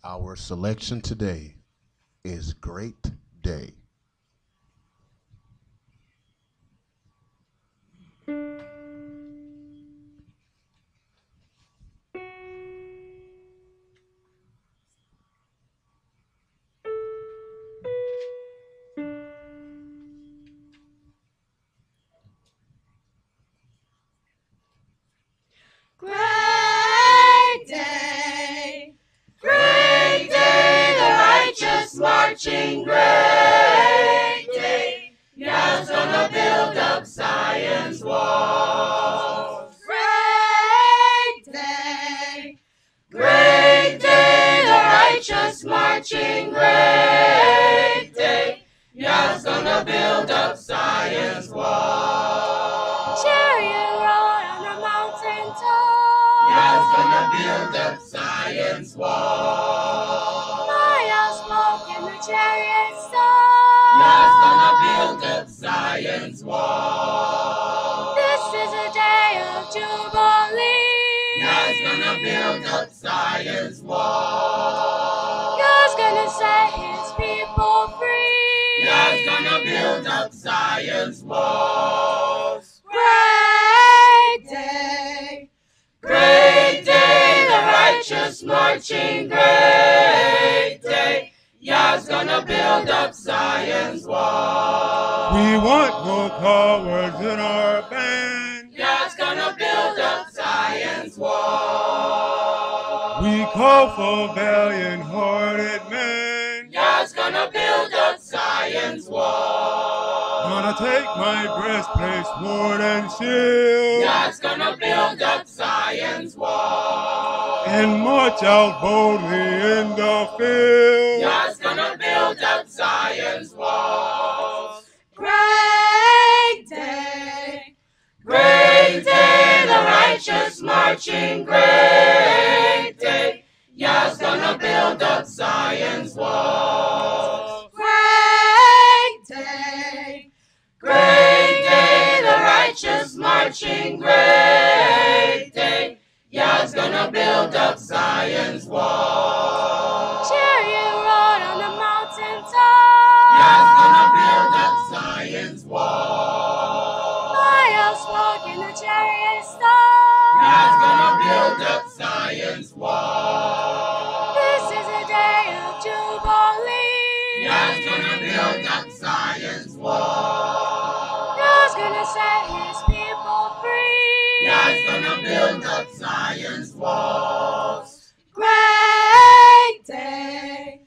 Our selection today is Great Day. Marching great day, Yah's gonna build up Zion's walls. Great day, the righteous marching great day, Yah's gonna build up Zion's walls. Chariot roll on the mountain top, Yah's gonna build up Zion's walls. Chariot stop. Yah's gonna build up Zion's wall. This is a day of jubilee. Yah's gonna build up Zion's wall. God's gonna set his people free. Yah's gonna build up Zion's walls. Great day, the righteous marching great day. Yah's gonna build up Zion's wall. We want no cowards in our band. Yah's gonna build up Zion's wall. We call for valiant-hearted men. Yah's gonna build up Zion's wall. Gonna take my breastplate, sword, and shield. Yah's gonna build up Zion's wall. And march out boldly in the field. Yah's gonna build up Zion's walls. Great day, the righteous marching great day. Yah's gonna build up Zion's walls. Great day, the righteous marching great day. Yah's gonna build up Zion's walls. Chariot roll on the mountain top. Yah's gonna build up Zion's walls. Miles walk in the chariot stop. Yah's gonna build up Zion's walls. This is a day of jubilee. Yah's gonna build up Zion's walls. God's gonna set his people free. Yah's gonna build up Zion's walls. Great day,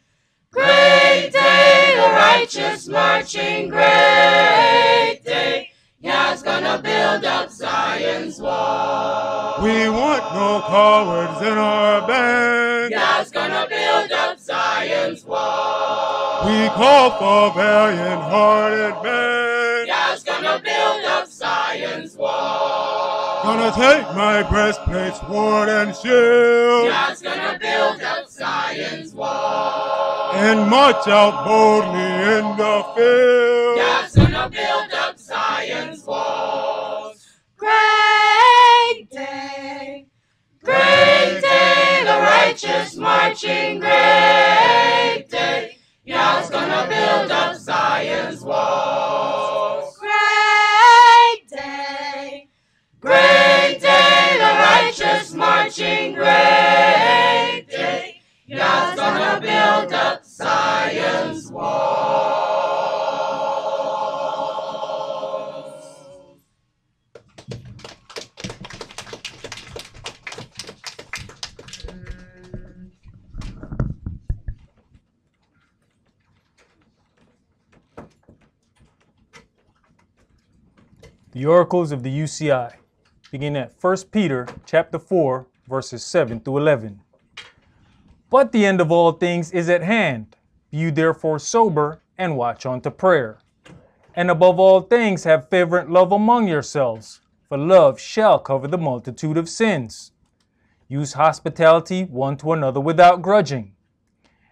the righteous marching great day. Yah's gonna build up Zion's walls. We want no cowards in our band. Yah's gonna build up Zion's walls. We call for valiant-hearted men. Yah's gonna build up Zion's walls. Gonna take my breastplate, sword, and shield. Yah's gonna build up Zion's walls. And march out boldly in the field. Yah's gonna build up Zion's walls. Great day, the righteous marching great day. Yah's gonna build up Zion's walls. Great day, the righteous marching great day. Yah's gonna build up Zion's walls. The oracles of the UCI begin at 1 Peter chapter 4, verses 7 through 11. But the end of all things is at hand. Be you therefore sober and watch unto prayer. And above all things have fervent love among yourselves, for love shall cover the multitude of sins. Use hospitality one to another without grudging.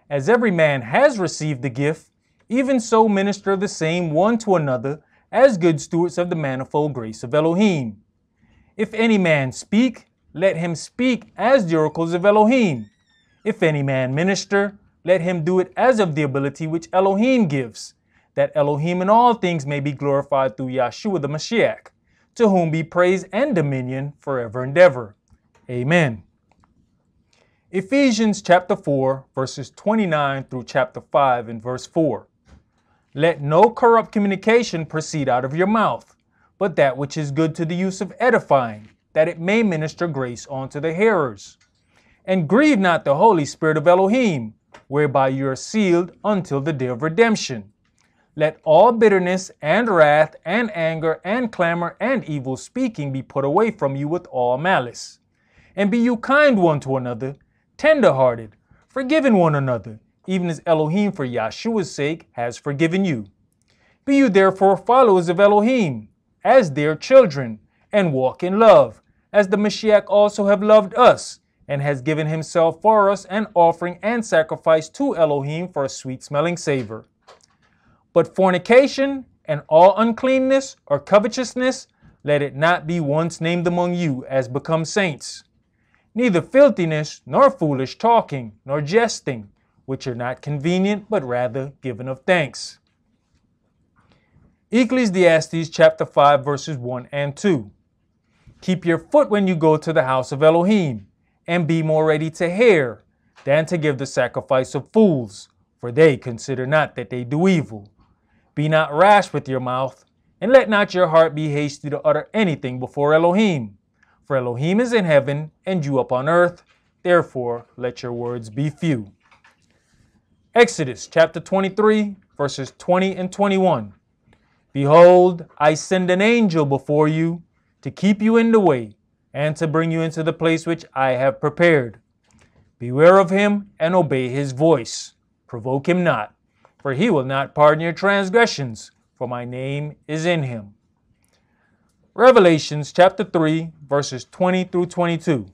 As every man has received the gift, even so minister the same one to another as good stewards of the manifold grace of Elohim. If any man speak, let him speak as the oracles of Elohim. If any man minister, let him do it as of the ability which Elohim gives, that Elohim in all things may be glorified through Yahshua the Mashiach, to whom be praise and dominion forever and ever. Amen. Ephesians chapter 4, verses 29 through chapter 5 and verse 4. Let no corrupt communication proceed out of your mouth, but that which is good to the use of edifying, that it may minister grace unto the hearers. And grieve not the Holy Spirit of Elohim, whereby you are sealed until the day of redemption. Let all bitterness and wrath and anger and clamor and evil speaking be put away from you with all malice. And be you kind one to another, tender-hearted, forgiving one another, even as Elohim for Yahshua's sake has forgiven you. Be you therefore followers of Elohim, as their children, and walk in love, as the Mashiach also have loved us, and has given himself for us an offering and sacrifice to Elohim for a sweet-smelling savor. But fornication and all uncleanness or covetousness, let it not be once named among you as becomes saints. Neither filthiness, nor foolish talking, nor jesting, which are not convenient, but rather given of thanks. Ecclesiastes chapter 5, verses 1 and 2. Keep your foot when you go to the house of Elohim, and be more ready to hear than to give the sacrifice of fools, for they consider not that they do evil. Be not rash with your mouth, and let not your heart be hasty to utter anything before Elohim. For Elohim is in heaven, and you upon earth, therefore let your words be few. Exodus chapter 23, verses 20 and 21. Behold, I send an angel before you, to keep you in the way, and to bring you into the place which I have prepared. Beware of him, and obey his voice. Provoke him not, for he will not pardon your transgressions, for my name is in him. Revelations chapter 3, verses 20 through 22.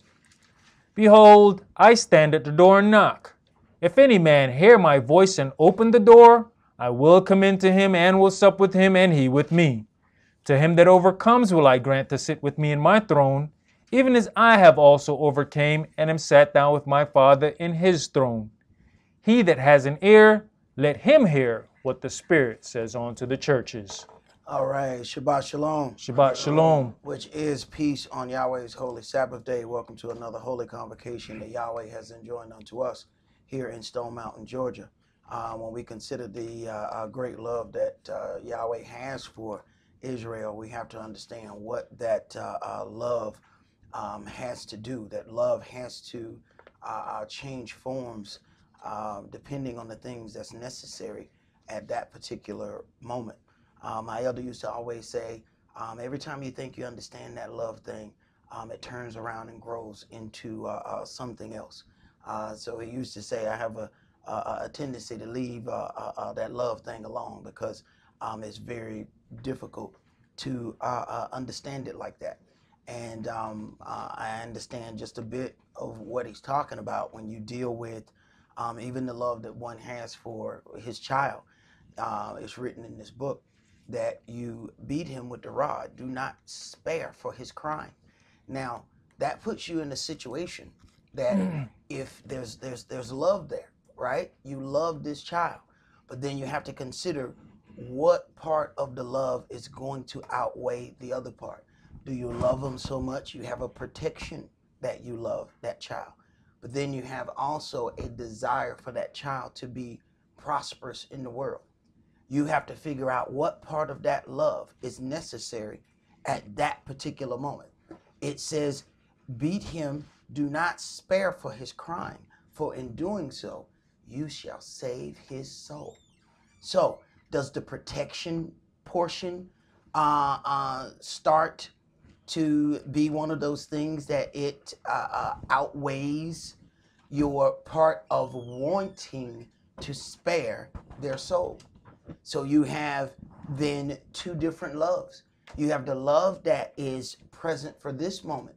Behold, I stand at the door and knock. If any man hear my voice and open the door, I will come into him and will sup with him and he with me. To him that overcomes will I grant to sit with me in my throne, even as I have also overcame and am sat down with my Father in his throne. He that has an ear, let him hear what the Spirit says unto the churches. All right, Shabbat Shalom. Shabbat Shalom. Which is peace on Yahweh's holy Sabbath day. Welcome to another holy convocation that Yahweh has enjoined unto us here in Stone Mountain, Georgia. When we consider the great love that Yahweh has for Israel, we have to understand what that love has to do. That love has to change forms depending on the things that's necessary at that particular moment. My elder used to always say, every time you think you understand that love thing, it turns around and grows into something else. So he used to say, I have a tendency to leave that love thing alone because it's very difficult to understand it like that. And I understand just a bit of what he's talking about when you deal with even the love that one has for his child. It's written in this book that you beat him with the rod, do not spare for his crime. Now, that puts you in a situation that if there's love there, right? You love this child, but then you have to consider what part of the love is going to outweigh the other part. Do you love them so much you have a protection that you love that child, but then you have also a desire for that child to be prosperous in the world? You have to figure out what part of that love is necessary at that particular moment. It says, beat him, do not spare for his crime, for in doing so, you shall save his soul. So, does the protection portion start to be one of those things that it outweighs your part of wanting to spare their soul? So you have then two different loves. You have the love that is present for this moment,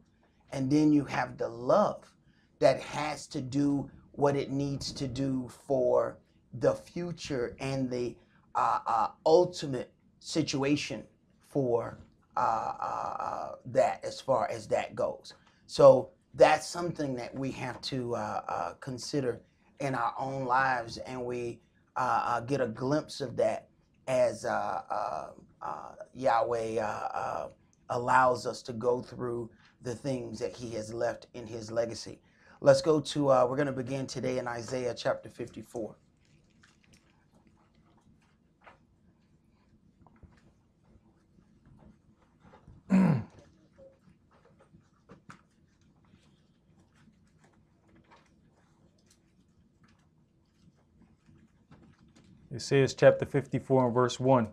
and then you have the love that has to do what it needs to do for the future and the ultimate situation for that as far as that goes. So that's something that we have to consider in our own lives, and we get a glimpse of that as Yahweh allows us to go through the things that he has left in his legacy. Let's go to, we're going to begin today in Isaiah chapter 54. It says, chapter 54 and verse 1.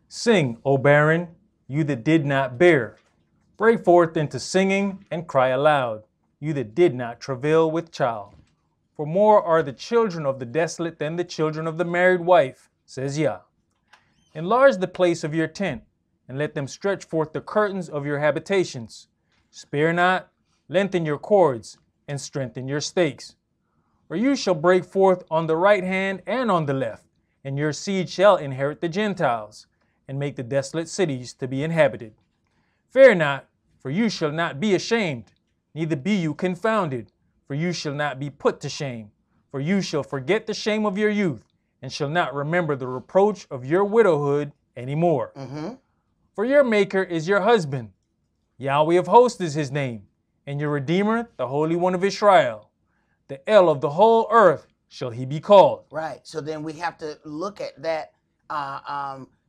Sing, O barren, you that did not bear. Break forth into singing and cry aloud, you that did not travail with child. For more are the children of the desolate than the children of the married wife, says Yah. Enlarge the place of your tent, and let them stretch forth the curtains of your habitations. Spare not, lengthen your cords, and strengthen your stakes. For you shall break forth on the right hand and on the left, and your seed shall inherit the Gentiles, and make the desolate cities to be inhabited. Fear not, for you shall not be ashamed, neither be you confounded, for you shall not be put to shame. For you shall forget the shame of your youth, and shall not remember the reproach of your widowhood any more. For your Maker is your husband, Yahweh of hosts is his name, and your Redeemer, the Holy One of Israel. The El of the whole earth shall he be called. Right. So then we have to look at that.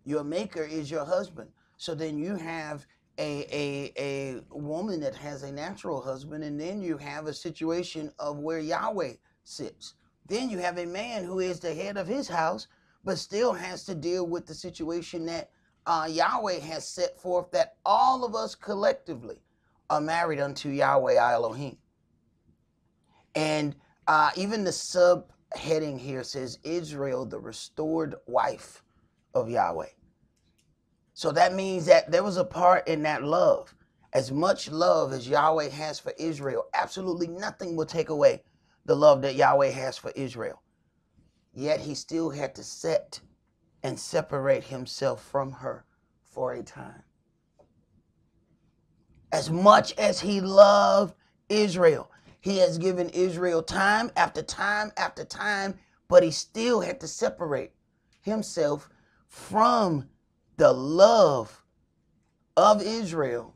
Your Maker is your husband. So then you have a woman that has a natural husband, and then you have a situation of where Yahweh sits. Then you have a man who is the head of his house, but still has to deal with the situation that Yahweh has set forth, that all of us collectively are married unto Yahweh Elohim. And even the subheading here says Israel, the restored wife of Yahweh. So that means that there was a part in that love. As much love as Yahweh has for Israel, absolutely nothing will take away the love that Yahweh has for Israel. Yet he still had to set and separate himself from her for a time. As much as he loved Israel, he has given Israel time after time after time, but he still had to separate himself from the love of Israel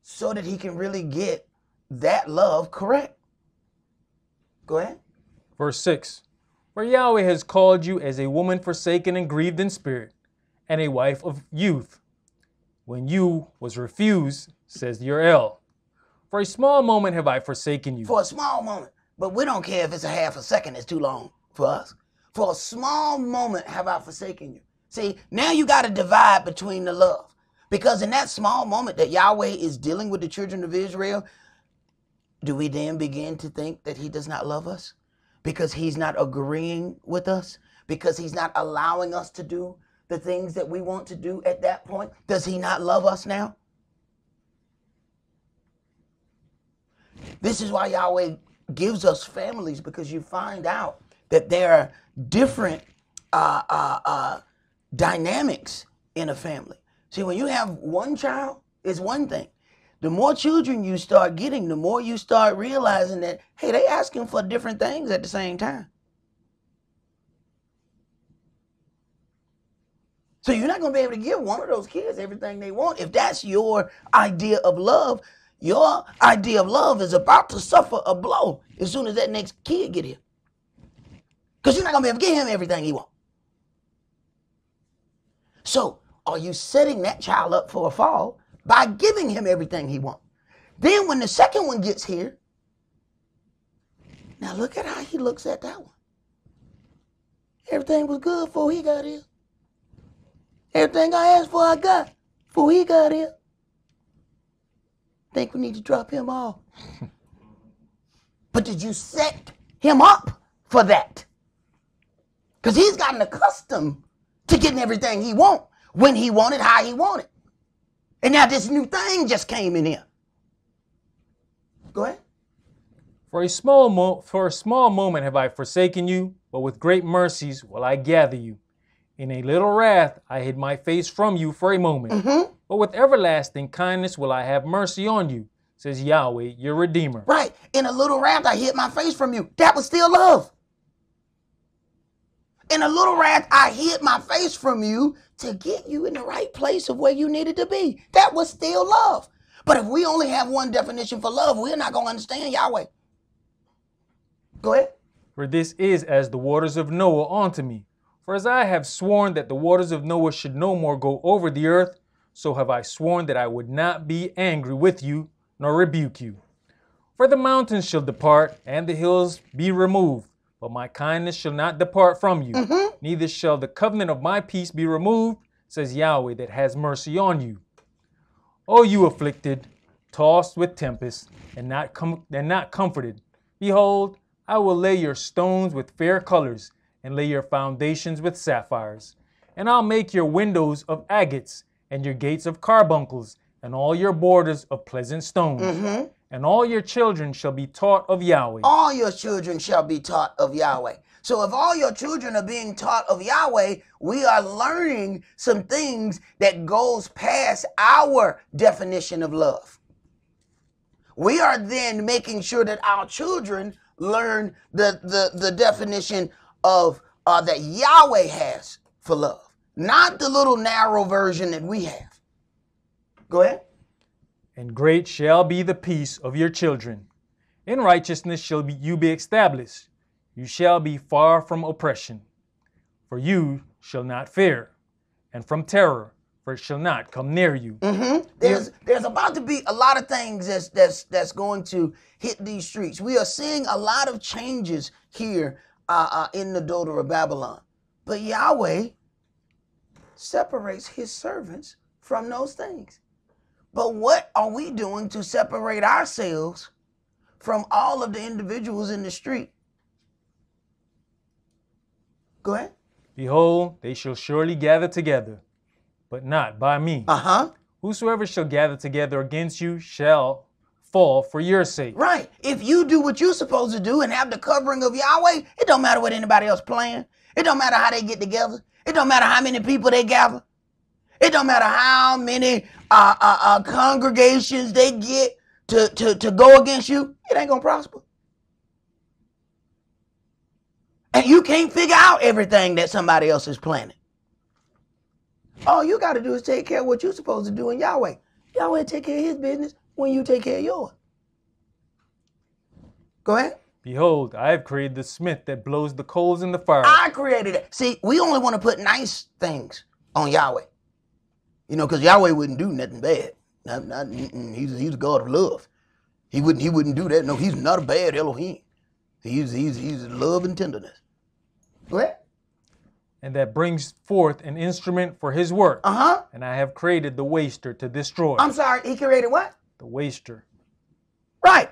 so that he can really get that love correct. Go ahead. Verse 6. For Yahweh has called you as a woman forsaken and grieved in spirit, and a wife of youth. When you was refused, says your El. For a small moment have I forsaken you. For a small moment. But we don't care if it's a half a second. It's too long for us. For a small moment have I forsaken you. See, now you got to divide between the love. Because in that small moment that Yahweh is dealing with the children of Israel, do we then begin to think that he does not love us? Because he's not agreeing with us? Because he's not allowing us to do the things that we want to do at that point? Does he not love us now? This is why Yahweh gives us families, because you find out that there are different dynamics in a family. See, when you have one child, it's one thing. The more children you start getting, the more you start realizing that, hey, they asking for different things at the same time. So you're not going to be able to give one of those kids everything they want. If that's your idea of love, your idea of love is about to suffer a blow as soon as that next kid get here. Because you're not going to be able to give him everything he wants. So are you setting that child up for a fall by giving him everything he wants? Then when the second one gets here, now look at how he looks at that one. Everything was good before he got here. Everything I asked for, I got before he got here. Think we need to drop him off. But did you set him up for that? Because he's gotten accustomed to getting everything he wants, when he wanted, how he wanted. And now this new thing just came in here. Go ahead. For a small moment have I forsaken you, but with great mercies will I gather you. In a little wrath I hid my face from you for a moment. But with everlasting kindness will I have mercy on you, says Yahweh, your Redeemer. Right. In a little wrath, I hid my face from you. That was still love. In a little wrath, I hid my face from you to get you in the right place of where you needed to be. That was still love. But if we only have one definition for love, we're not going to understand Yahweh. Go ahead. For this is as the waters of Noah unto me. For as I have sworn that the waters of Noah should no more go over the earth, so have I sworn that I would not be angry with you, nor rebuke you. For the mountains shall depart, and the hills be removed, but my kindness shall not depart from you, neither shall the covenant of my peace be removed, says Yahweh that has mercy on you. O you afflicted, tossed with tempest, and not comforted, behold, I will lay your stones with fair colors, and lay your foundations with sapphires. And I'll make your windows of agates, and your gates of carbuncles, and all your borders of pleasant stones. And all your children shall be taught of Yahweh. All your children shall be taught of Yahweh. So if all your children are being taught of Yahweh, we are learning some things that goes past our definition of love. We are then making sure that our children learn the definition of that Yahweh has for love, not the little narrow version that we have. Go ahead. And great shall be the peace of your children. In righteousness shall you be established. You shall be far from oppression. For you shall not fear, and from terror, for it shall not come near you. There's about to be a lot of things that's going to hit these streets. We are seeing a lot of changes here in the daughter of Babylon. But Yahweh separates his servants from those things. But what are we doing to separate ourselves from all of the individuals in the street? Go ahead. Behold, they shall surely gather together, but not by me. Whosoever shall gather together against you shall fall for your sake. Right. If you do what you're supposed to do and have the covering of Yahweh, it don't matter what anybody else playing. It don't matter how they get together. It don't matter how many people they gather. It don't matter how many congregations they get to go against you. It ain't gonna prosper. And you can't figure out everything that somebody else is planning. All you got to do is take care of what you're supposed to do in Yahweh. Yahweh take care of his business when you take care of yours. Go ahead. Behold, I have created the smith that blows the coals in the fire. I created it. See, we only want to put nice things on Yahweh. You know, because Yahweh wouldn't do nothing bad. He's a God of love. He wouldn't do that. No, he's not a bad Elohim. He's love and tenderness. Go ahead. And that brings forth an instrument for his work. And I have created the waster to destroy. I'm sorry, he created what? The waster. Right.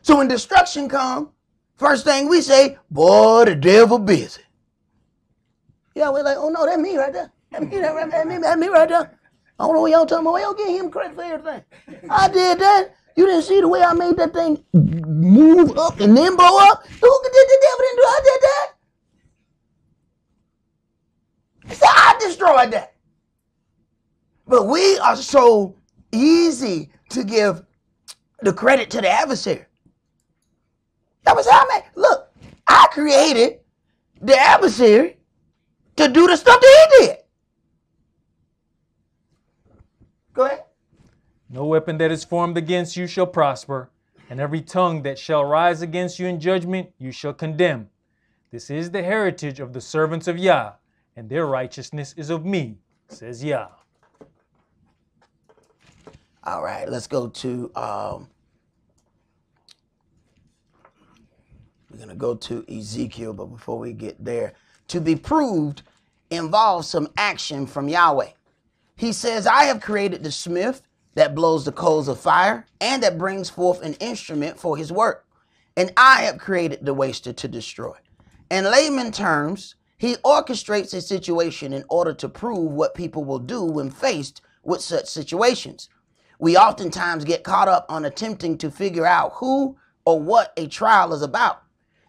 So when destruction comes, first thing we say, boy, the devil busy. Yeah, we're like, oh no, that's me right there. That's me right there. I don't know what y'all talking about. Why y'all give him credit for everything? I did that. You didn't see the way I made that thing move up and then blow up? Who did the devil didn't do? I did that. So I destroyed that. But we are so easy to give the credit to the adversary. That was how I made. Look, I created the adversary to do the stuff that he did. Go ahead. No weapon that is formed against you shall prosper, and every tongue that shall rise against you in judgment you shall condemn. This is the heritage of the servants of Yah, and their righteousness is of me, says Yah. All right, let's go to, we're going to go to Ezekiel, but before we get there, to be proved involves some action from Yahweh. He says, I have created the smith that blows the coals of fire and that brings forth an instrument for his work. And I have created the waster to destroy. In layman terms, he orchestrates a situation in order to prove what people will do when faced with such situations. We oftentimes get caught up on attempting to figure out who or what a trial is about.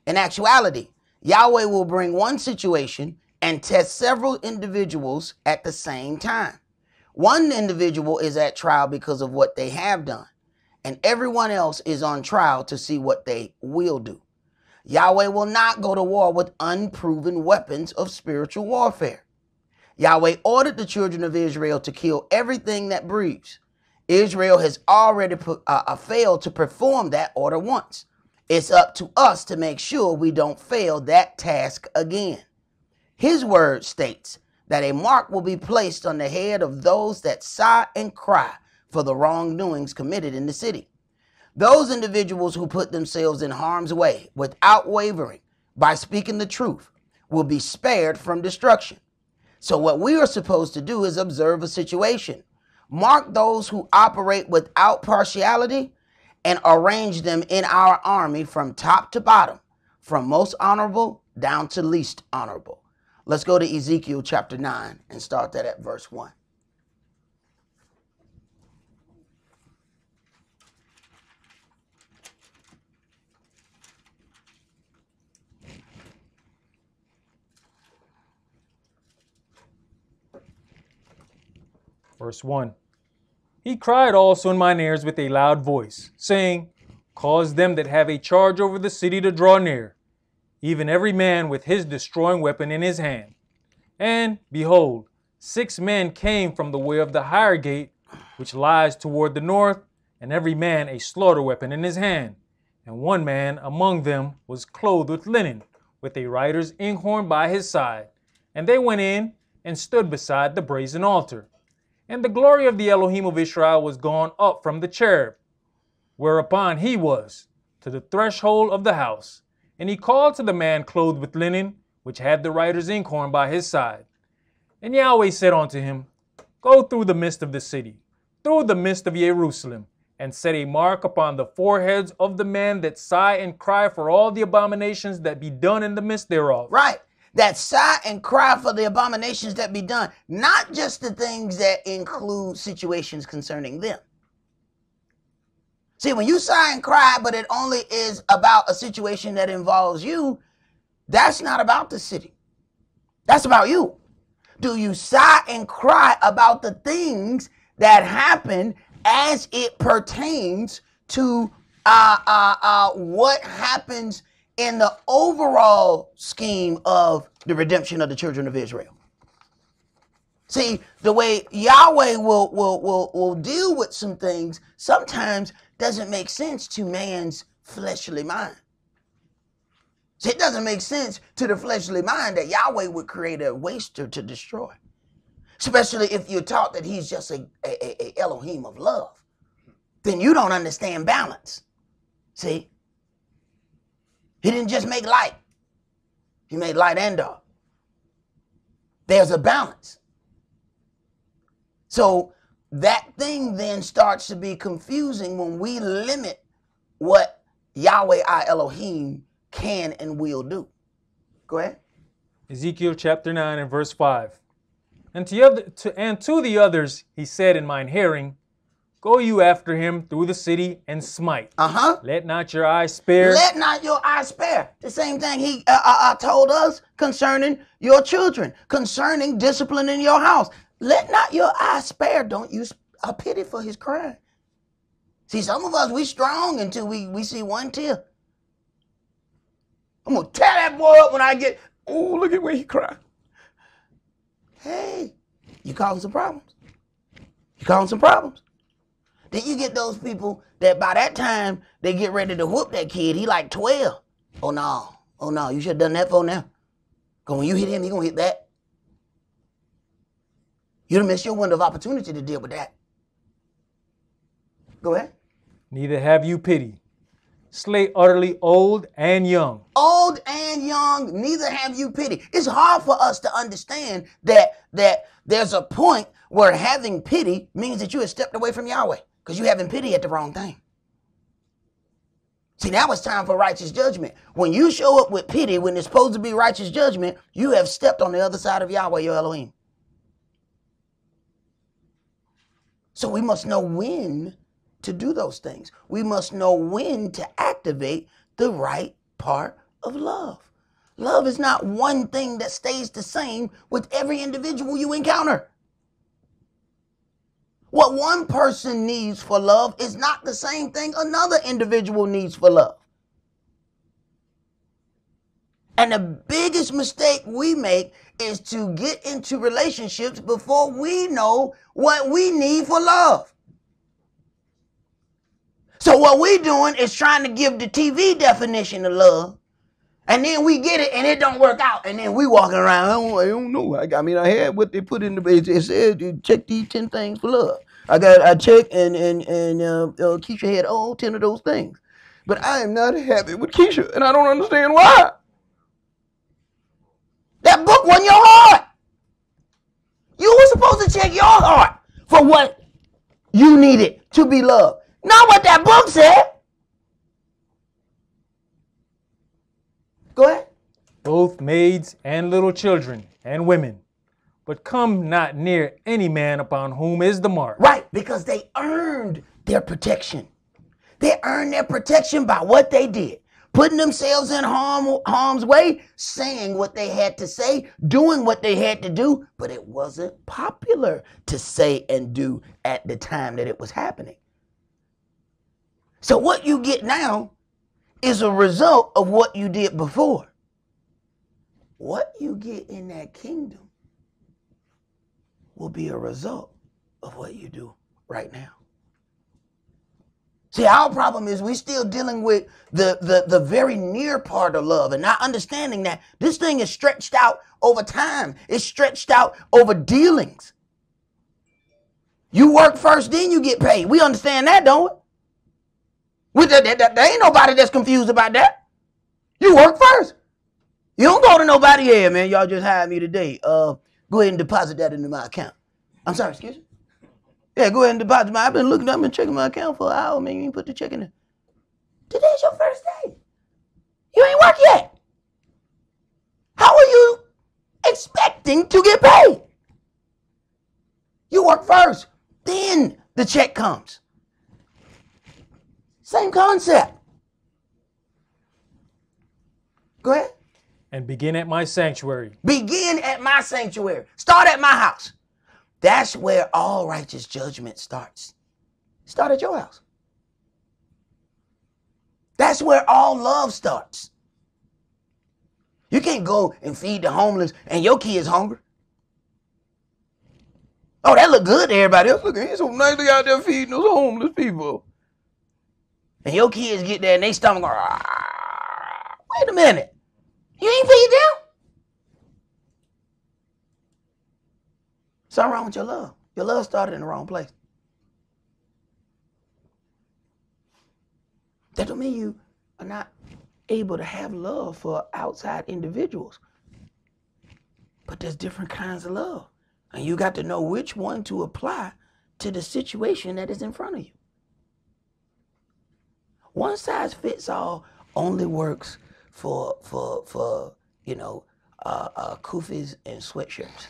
In actuality, Yahweh will bring one situation and test several individuals at the same time. One individual is at trial because of what they have done. and everyone else is on trial to see what they will do. Yahweh will not go to war with unproven weapons of spiritual warfare. Yahweh ordered the children of Israel to kill everything that breathes. Israel has already failed to perform that order once. It's up to us to make sure we don't fail that task again. His word states that a mark will be placed on the head of those that sigh and cry for the wrongdoings committed in the city. Those individuals who put themselves in harm's way without wavering by speaking the truth will be spared from destruction. So what we are supposed to do is observe a situation, mark those who operate without partiality, and arrange them in our army from top to bottom, from most honorable down to least honorable. Let's go to Ezekiel chapter 9 and start that at verse 1. Verse 1. He cried also in mine ears with a loud voice, saying, Cause them that have a charge over the city to draw near, even every man with his destroying weapon in his hand. And, behold, 6 men came from the way of the higher gate, which lies toward the north, and every man a slaughter weapon in his hand. And one man among them was clothed with linen, with a writer's inkhorn by his side. And they went in and stood beside the brazen altar. And the glory of the Elohim of Israel was gone up from the cherub, whereupon he was, to the threshold of the house. And he called to the man clothed with linen, which had the writer's inkhorn by his side. And Yahweh said unto him, Go through the midst of the city, through the midst of Jerusalem, and set a mark upon the foreheads of the men that sigh and cry for all the abominations that be done in the midst thereof. Right. That sigh and cry for the abominations that be done, not just the things that include situations concerning them. See, when you sigh and cry, but it only is about a situation that involves you, that's not about the city. That's about you. Do you sigh and cry about the things that happen as it pertains to what happens in the overall scheme of the redemption of the children of Israel? See, the way Yahweh will deal with some things sometimes doesn't make sense to man's fleshly mind. See, it doesn't make sense to the fleshly mind that Yahweh would create a waster to destroy, especially if you're taught that he's just a Elohim of love. Then you don't understand balance. See? He didn't just make light. He made light and dark. There's a balance. So that thing then starts to be confusing when we limit what Yahweh our Elohim can and will do. Go ahead. Ezekiel chapter 9 and verse 5. And to the others he said in mine hearing, Go you after him through the city and smite. Let not your eye spare. Let not your eye spare. The same thing he told us concerning your children, concerning discipline in your house. Let not your eye spare. Don't use a pity for his crying. See, some of us, we strong until we see one tear. I'm going to tear that boy up when I get, oh, look at where he cried. Hey, you causing some problems. You causing some problems. Then you get those people that by that time, they get ready to whoop that kid. He like 12. Oh, no, you should have done that for now. Because when you hit him, he going to hit that. You done missed your window of opportunity to deal with that. Go ahead. Neither have you pity. Slay utterly old and young. Old and young, neither have you pity. It's hard for us to understand that there's a point where having pity means that you have stepped away from Yahweh because you're having pity at the wrong thing. See, now it's time for righteous judgment. When you show up with pity, when it's supposed to be righteous judgment, you have stepped on the other side of Yahweh, your Elohim. So we must know when to do those things. We must know when to activate the right part of love. Love is not one thing that stays the same with every individual you encounter. What one person needs for love is not the same thing another individual needs for love. And the biggest mistake we make is to get into relationships before we know what we need for love. So what we're doing is trying to give the TV definition of love, and then we get it and it don't work out, and then we walking around, I don't know. I mean, I had what they put in the base. It said, check these 10 things for love. I checked, and Keisha had all 10 of those things. But I am not happy with Keisha, and I don't understand why. That book wasn't your heart. You were supposed to check your heart for what you needed to be loved. Not what that book said. Go ahead. Both maids and little children and women, but come not near any man upon whom is the mark. Right, because they earned their protection. They earned their protection by what they did. Putting themselves in harm's way, saying what they had to say, doing what they had to do, but it wasn't popular to say and do at the time that it was happening. So what you get now is a result of what you did before. What you get in that kingdom will be a result of what you do right now. See, our problem is we're still dealing with the very near part of love and not understanding that this thing is stretched out over time. It's stretched out over dealings. You work first, then you get paid. We understand that, don't we? There ain't nobody that's confused about that. You work first. You don't go to nobody, yeah, man, y'all just hired me today. Go ahead and deposit that into my account. I'm sorry, excuse me? Yeah, go ahead and deposit my. I've been checking my account for an hour, man. You ain't put the check in there. Today's your first day. You ain't work yet. How are you expecting to get paid? You work first, then the check comes. Same concept. Go ahead. And begin at my sanctuary. Begin at my sanctuary. Start at my house. That's where all righteous judgment starts. Start at your house. That's where all love starts. You can't go and feed the homeless and your kid's hungry. Oh, that look good to everybody else. Look, he's so nicely out there feeding those homeless people. And your kids get there and they stomach go, wait a minute. You ain't feed them? Something wrong with your love. Your love started in the wrong place. That don't mean you are not able to have love for outside individuals. But there's different kinds of love. And you got to know which one to apply to the situation that is in front of you. One size fits all only works for kufis and sweatshirts.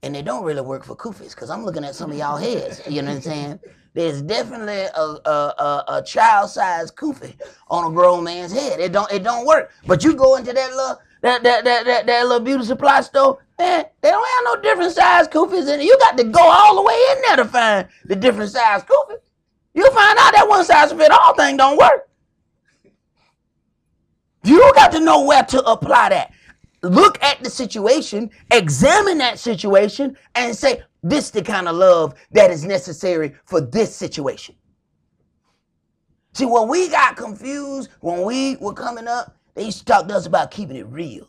And they don't really work for kufis, because I'm looking at some of y'all heads. You know what I'm saying? There's definitely a child-sized kufi on a grown man's head. It don't work. But you go into that little beauty supply store, man, they don't have no different size kufis in it. You got to go all the way in there to find the different size kufi. You'll find out that one size fit all thing don't work. You got to know where to apply that. Look at the situation, examine that situation, and say, this is the kind of love that is necessary for this situation. See, when we got confused, when we were coming up, they used to talk to us about keeping it real.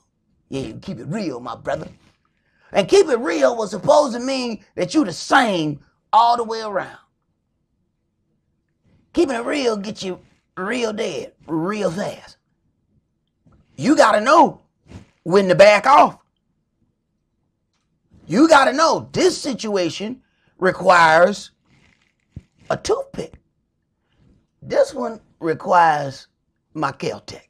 Yeah, you keep it real, my brother. And keep it real was supposed to mean that you the same all the way around. Keeping it real gets you real dead real fast. You got to know when to back off. You got to know this situation requires a toothpick. This one requires my Kel-Tec.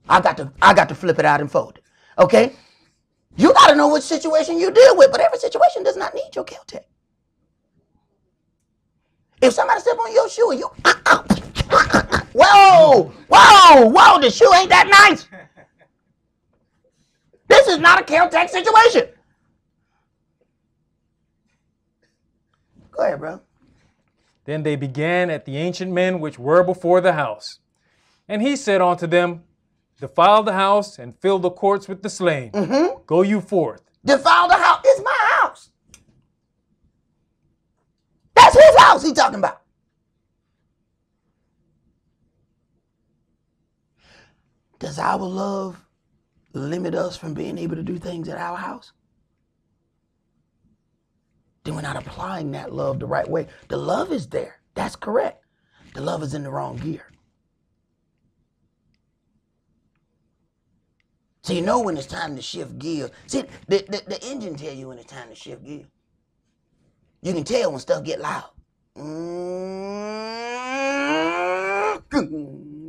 I got to flip it out and fold it. Okay? You got to know which situation you deal with, but every situation does not need your Kel-Tec. If somebody step on your shoe and you, whoa, the shoe ain't that nice. This is not a Kel-Tec situation. Go ahead, bro. Then they began at the ancient men which were before the house. And he said unto them, defile the house and fill the courts with the slain. Go you forth. Defile the house. It's my house. That's his house he's talking about. Does our love limit us from being able to do things at our house? Then we're not applying that love the right way. The love is there. That's correct. The love is in the wrong gear. So you know when it's time to shift gears. See, the engine tell you when it's time to shift gears. You can tell when stuff get loud.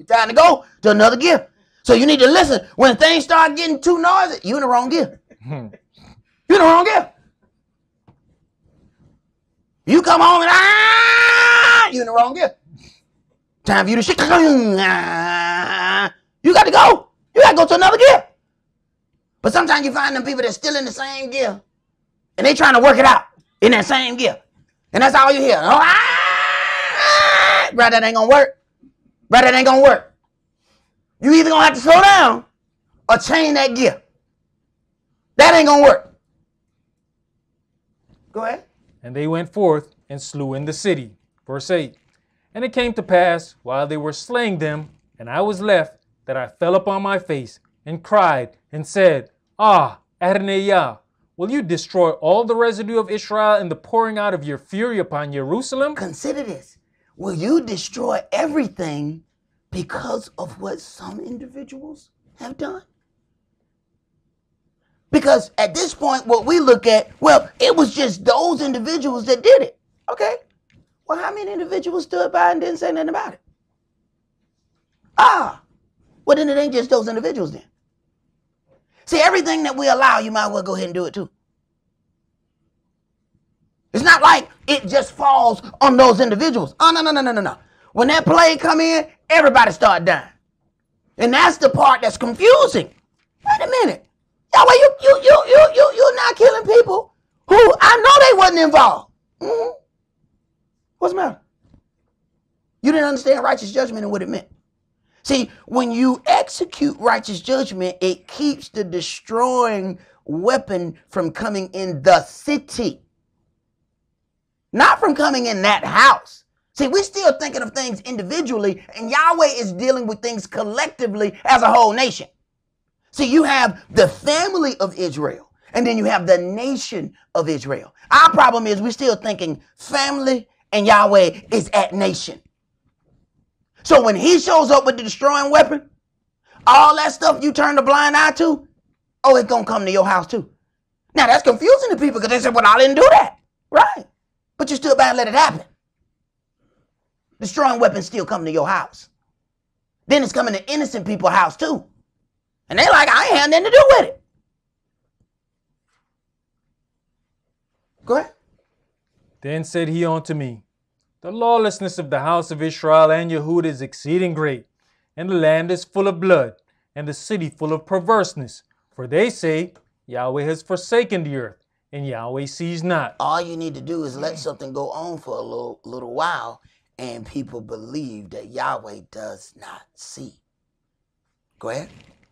Time to go to another gear. So you need to listen. When things start getting too noisy, you in the wrong gear. You in the wrong gear. You come home and you in the wrong gear. Time for you to shift. You got to go. You got to go to another gear. But sometimes you find them people that's still in the same gear and they trying to work it out in that same gear. And that's all you hear. Bro, that ain't going to work. Bro, that ain't going to work. You either going to have to slow down or change that gear. That ain't going to work. Go ahead. And they went forth and slew in the city. Verse 8. And it came to pass, while they were slaying them, and I was left, that I fell upon my face and cried and said, Ah, Adonai, will you destroy all the residue of Israel in the pouring out of your fury upon Jerusalem? Consider this. Will you destroy everything because of what some individuals have done? Because at this point, what we look at, well, it was just those individuals that did it. Okay. Well, how many individuals stood by and didn't say nothing about it? Well, then it ain't just those individuals then. See, everything that we allow, you might well go ahead and do it too. It's not like it just falls on those individuals. Oh, no. When that plague come in, everybody start dying. And that's the part that's confusing. Wait a minute. Yahweh, you're not killing people who I know they wasn't involved. What's the matter? You didn't understand righteous judgment and what it meant. See, when you execute righteous judgment, it keeps the destroying weapon from coming in the city. Not from coming in that house. See, we're still thinking of things individually, and Yahweh is dealing with things collectively as a whole nation. See, you have the family of Israel, and then you have the nation of Israel. Our problem is we're still thinking family, and Yahweh is at nation. So when he shows up with the destroying weapon, all that stuff you turn the blind eye to, it's going to come to your house too. Now that's confusing to people because they said, well, I didn't do that. Right. But you stood by and let it happen. Destroying weapons still come to your house. Then it's coming to innocent people's house too. And they like, I ain't had nothing to do with it. Go ahead. Then said he unto me, the lawlessness of the house of Israel and Yehuda is exceeding great, and the land is full of blood, and the city full of perverseness. For they say, Yahweh has forsaken the earth, and Yahweh sees not. All you need to do is let something go on for a little while, and people believe that Yahweh does not see. Go ahead.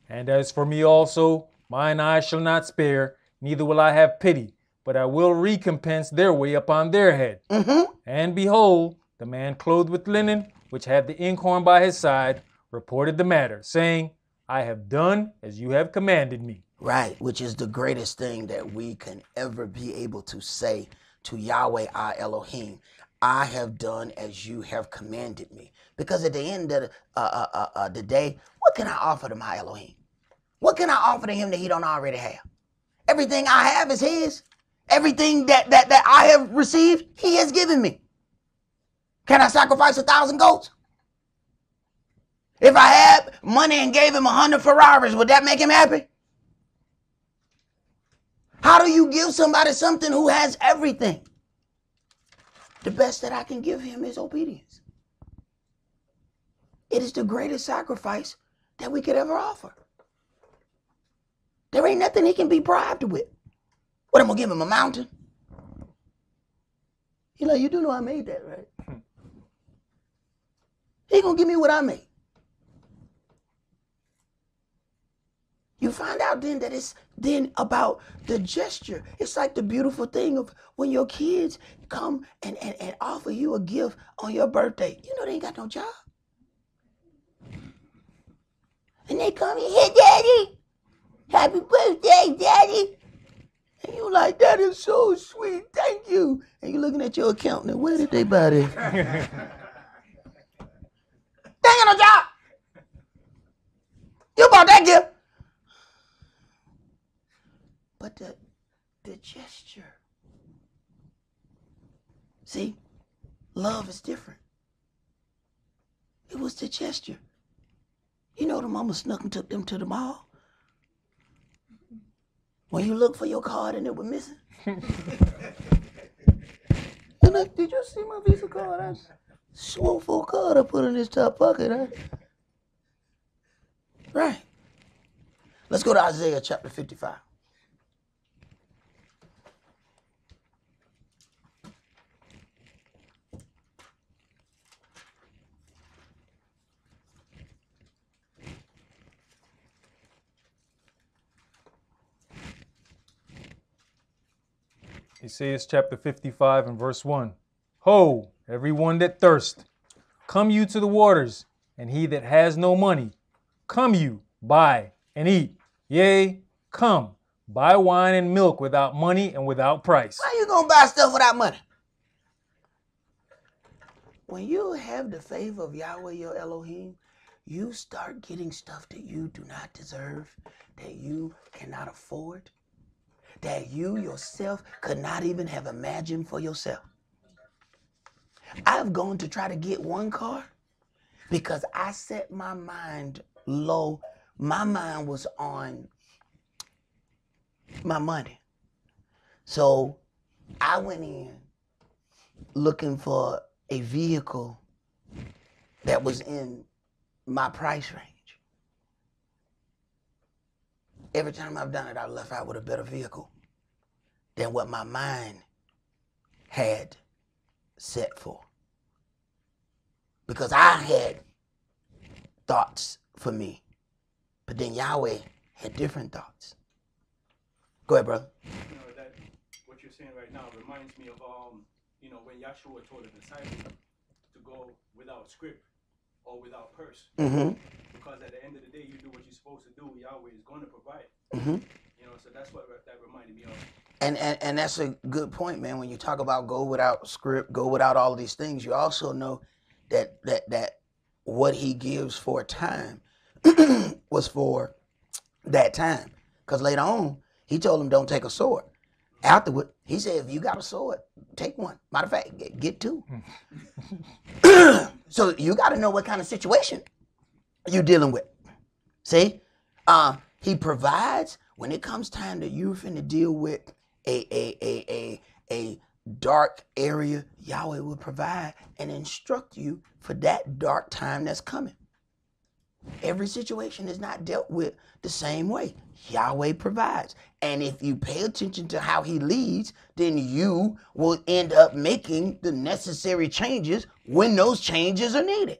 And as for me also, mine eye shall not spare, neither will I have pity, but I will recompense their way upon their head. And behold, the man clothed with linen, which had the inkhorn by his side, reported the matter, saying, I have done as you have commanded me. Right, which is the greatest thing that we can ever be able to say to Yahweh our Elohim. I have done as you have commanded me. Because at the end of the day, what can I offer to my Elohim? What can I offer to him that he don't already have? Everything I have is his. Everything that I have received, he has given me. Can I sacrifice 1,000 goats? If I had money and gave him 100 Ferraris, would that make him happy? How do you give somebody something who has everything? The best that I can give him is obedience. It is the greatest sacrifice that we could ever offer. There ain't nothing he can be bribed with. What, I'm going to give him a mountain? He like, you do know I made that, right? He gonna give me what I made. You find out then that it's then about the gesture. It's like the beautiful thing of when your kids come and offer you a gift on your birthday. You know they ain't got no job. And they come in, hey, Daddy, happy birthday, Daddy. And you like, that is so sweet, thank you. And you looking at your accountant, where did they buy this? They ain't got no job. You bought that gift. But the gesture. See, love is different. It was the gesture. You know the mama snuck and took them to the mall? When you look for your card and it was missing? And did you see my Visa card? I swore for a card I put in this top pocket. Huh? Right. Let's go to Isaiah chapter 55. Isaiah chapter 55 and verse 1. Ho, everyone that thirst, come you to the waters, and he that has no money, come you, buy and eat. Yea, come, buy wine and milk without money and without price. Why you gonna buy stuff without money? When you have the favor of Yahweh your Elohim, you start getting stuff that you do not deserve, that you cannot afford, that you yourself could not even have imagined for yourself. I've gone to try to get one car because I set my mind low. My mind was on my money. So I went in looking for a vehicle that was in my price range. Every time I've done it, I left out with a better vehicle than what my mind had set for. Because I had thoughts for me, but then Yahweh had different thoughts. Go ahead, brother. You know, that what you're saying right now reminds me of when Yahshua told the disciples to go without script or without purse. Mm-hmm. Because at the end of the day, you do what you're supposed to do. Yahweh is going to provide. Mm-hmm. So that's what that reminded me of. And that's a good point, man. When you talk about go without script, go without all of these things, you also know that what he gives for time was for that time. Because later on, he told him don't take a sword. Afterward, he said, if you got a sword, take one. Matter of fact, get two. So you got to know what kind of situation you're dealing with. See, he provides when it comes time that you're finna deal with a dark area. Yahweh will provide and instruct you for that dark time that's coming. Every situation is not dealt with the same way. Yahweh provides. And if you pay attention to how he leads, then you will end up making the necessary changes when those changes are needed.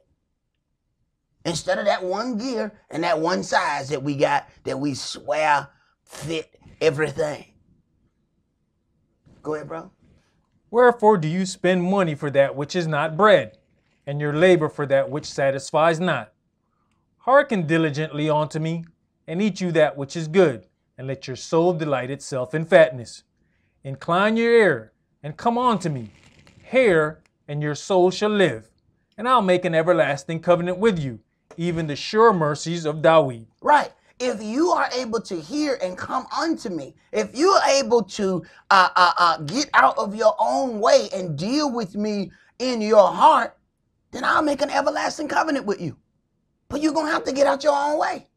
Instead of that one gear and that one size that we got that we swear fit everything. Go ahead, bro. Wherefore do you spend money for that which is not bread, and your labor for that which satisfies not? Hearken diligently unto me, and eat you that which is good, and let your soul delight itself in fatness. Incline your ear, and come unto me. Hear, and your soul shall live, and I'll make an everlasting covenant with you, even the sure mercies of Dawid. Right. If you are able to hear and come unto me, if you are able to get out of your own way and deal with me in your heart, then I'll make an everlasting covenant with you. But you're going to have to get out your own way.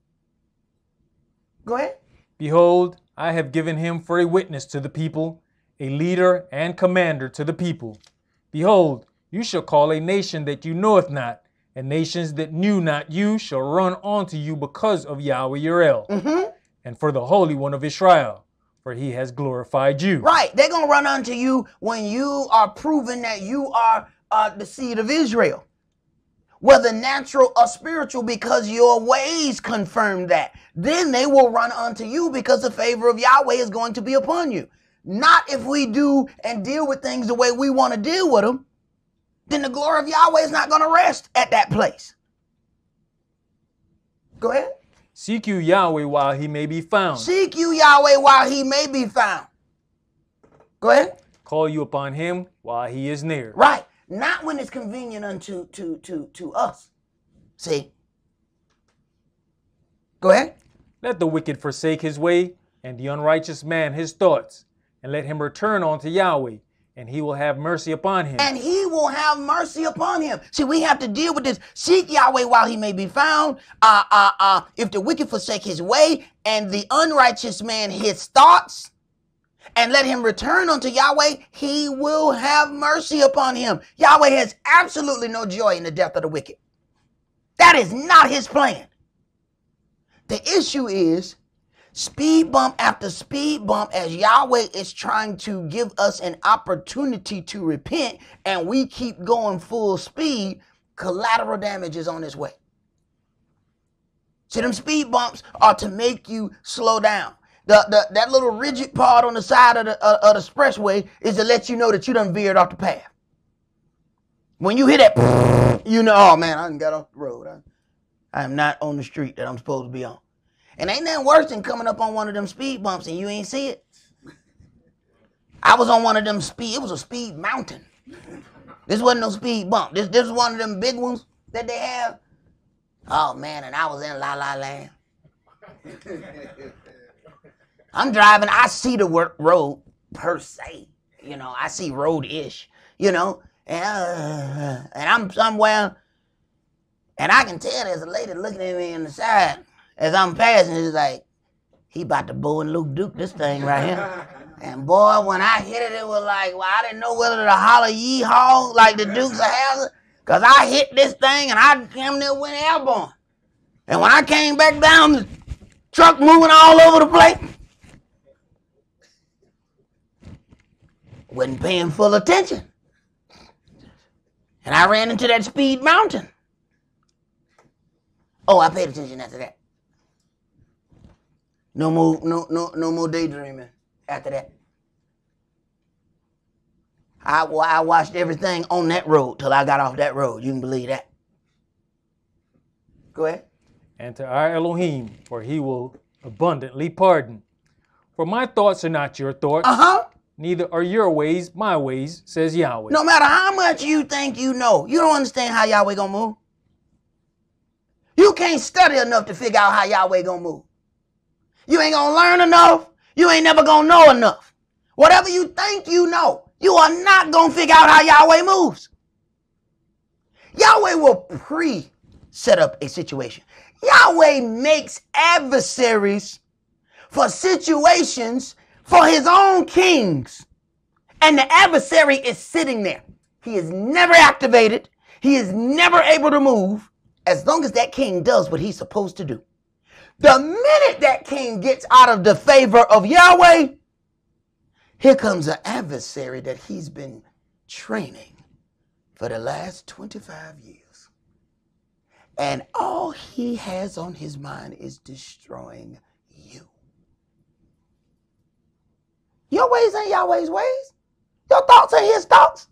Go ahead. Behold, I have given him for a witness to the people, a leader and commander to the people. Behold, you shall call a nation that you knoweth not, and nations that knew not you shall run unto you because of Yahweh your El, and for the Holy One of Israel. for he has glorified you. Right. They're going to run unto you when you are proven that you are the seed of Israel, whether natural or spiritual, because your ways confirm that. Then they will run unto you because the favor of Yahweh is going to be upon you. Not if we do and deal with things the way we want to deal with them, then the glory of Yahweh is not going to rest at that place. Go ahead. Seek you Yahweh while he may be found. Seek you Yahweh while he may be found. Go ahead. Call you upon him while he is near. Right. Not when it's convenient unto to us. See? Go ahead. Let the wicked forsake his way, and the unrighteous man his thoughts, and let him return unto Yahweh, and he will have mercy upon him. And he will have mercy upon him. See, we have to deal with this. Seek Yahweh while he may be found. If the wicked forsake his way, and the unrighteous man his thoughts, and let him return unto Yahweh, he will have mercy upon him. Yahweh has absolutely no joy in the death of the wicked. That is not his plan. The issue is speed bump after speed bump as Yahweh is trying to give us an opportunity to repent, and we keep going full speed. Collateral damage is on its way. See, them speed bumps are to make you slow down. That little rigid part on the side of the expressway is to let you know that you done veered off the path. When you hit that, you know, oh man, I done got off the road. I am not on the street that I'm supposed to be on. And ain't nothing worse than coming up on one of them speed bumps and you ain't see it. I was on one of them it was a speed mountain. This wasn't no speed bump. This was one of them big ones that they have. Oh man, and I was in La La Land. I'm driving, I see the road per se. You know, I see road-ish, you know, and I'm somewhere, and I can tell there's a lady looking at me on the side as I'm passing. It's like, he about to Bo and Luke Duke this thing right here. And boy, when I hit it, it was like, well, I didn't know whether to holler yee-haw like the Dukes of Hazzard, because I hit this thing and I damn near went airborne. And when I came back down, the truck moving all over the place. Wasn't paying full attention. And I ran into that speed mountain. Oh, I paid attention after that. No more daydreaming after that. I watched everything on that road till I got off that road. You can believe that. Go ahead. And to our Elohim, for he will abundantly pardon. For my thoughts are not your thoughts. Neither are your ways my ways, says Yahweh. No matter how much you think you know, you don't understand how Yahweh gonna move. You can't study enough to figure out how Yahweh gonna move. You ain't gonna learn enough. You ain't never gonna know enough. Whatever you think you know, you are not gonna figure out how Yahweh moves. Yahweh will set up a situation. Yahweh makes adversaries for situations for his own kings. And the adversary is sitting there. He is never activated. He is never able to move as long as that king does what he's supposed to do. The minute that king gets out of the favor of Yahweh, here comes an adversary that he's been training for the last 25 years. And all he has on his mind is destroying you. Your ways ain't Yahweh's ways. Your thoughts ain't his thoughts.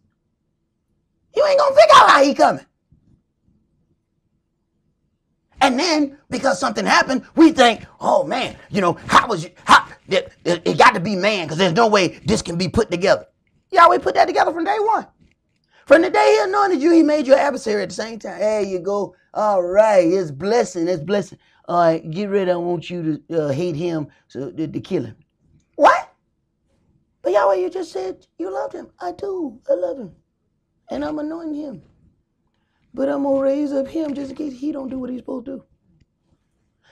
You ain't gonna figure out how he coming. And then, because something happened, we think, oh man, you know, it got to be man, because there's no way this can be put together. Yahweh put that together from day one. From the day he anointed you, he made you an adversary at the same time. There you go. All right, it's blessing, it's blessing. All right, get ready, I want you to hate him to kill him. What? But Yahweh, you just said you loved him. I do. I love him. And I'm anointing him. But I'm going to raise up him just in case he don't do what he's supposed to do.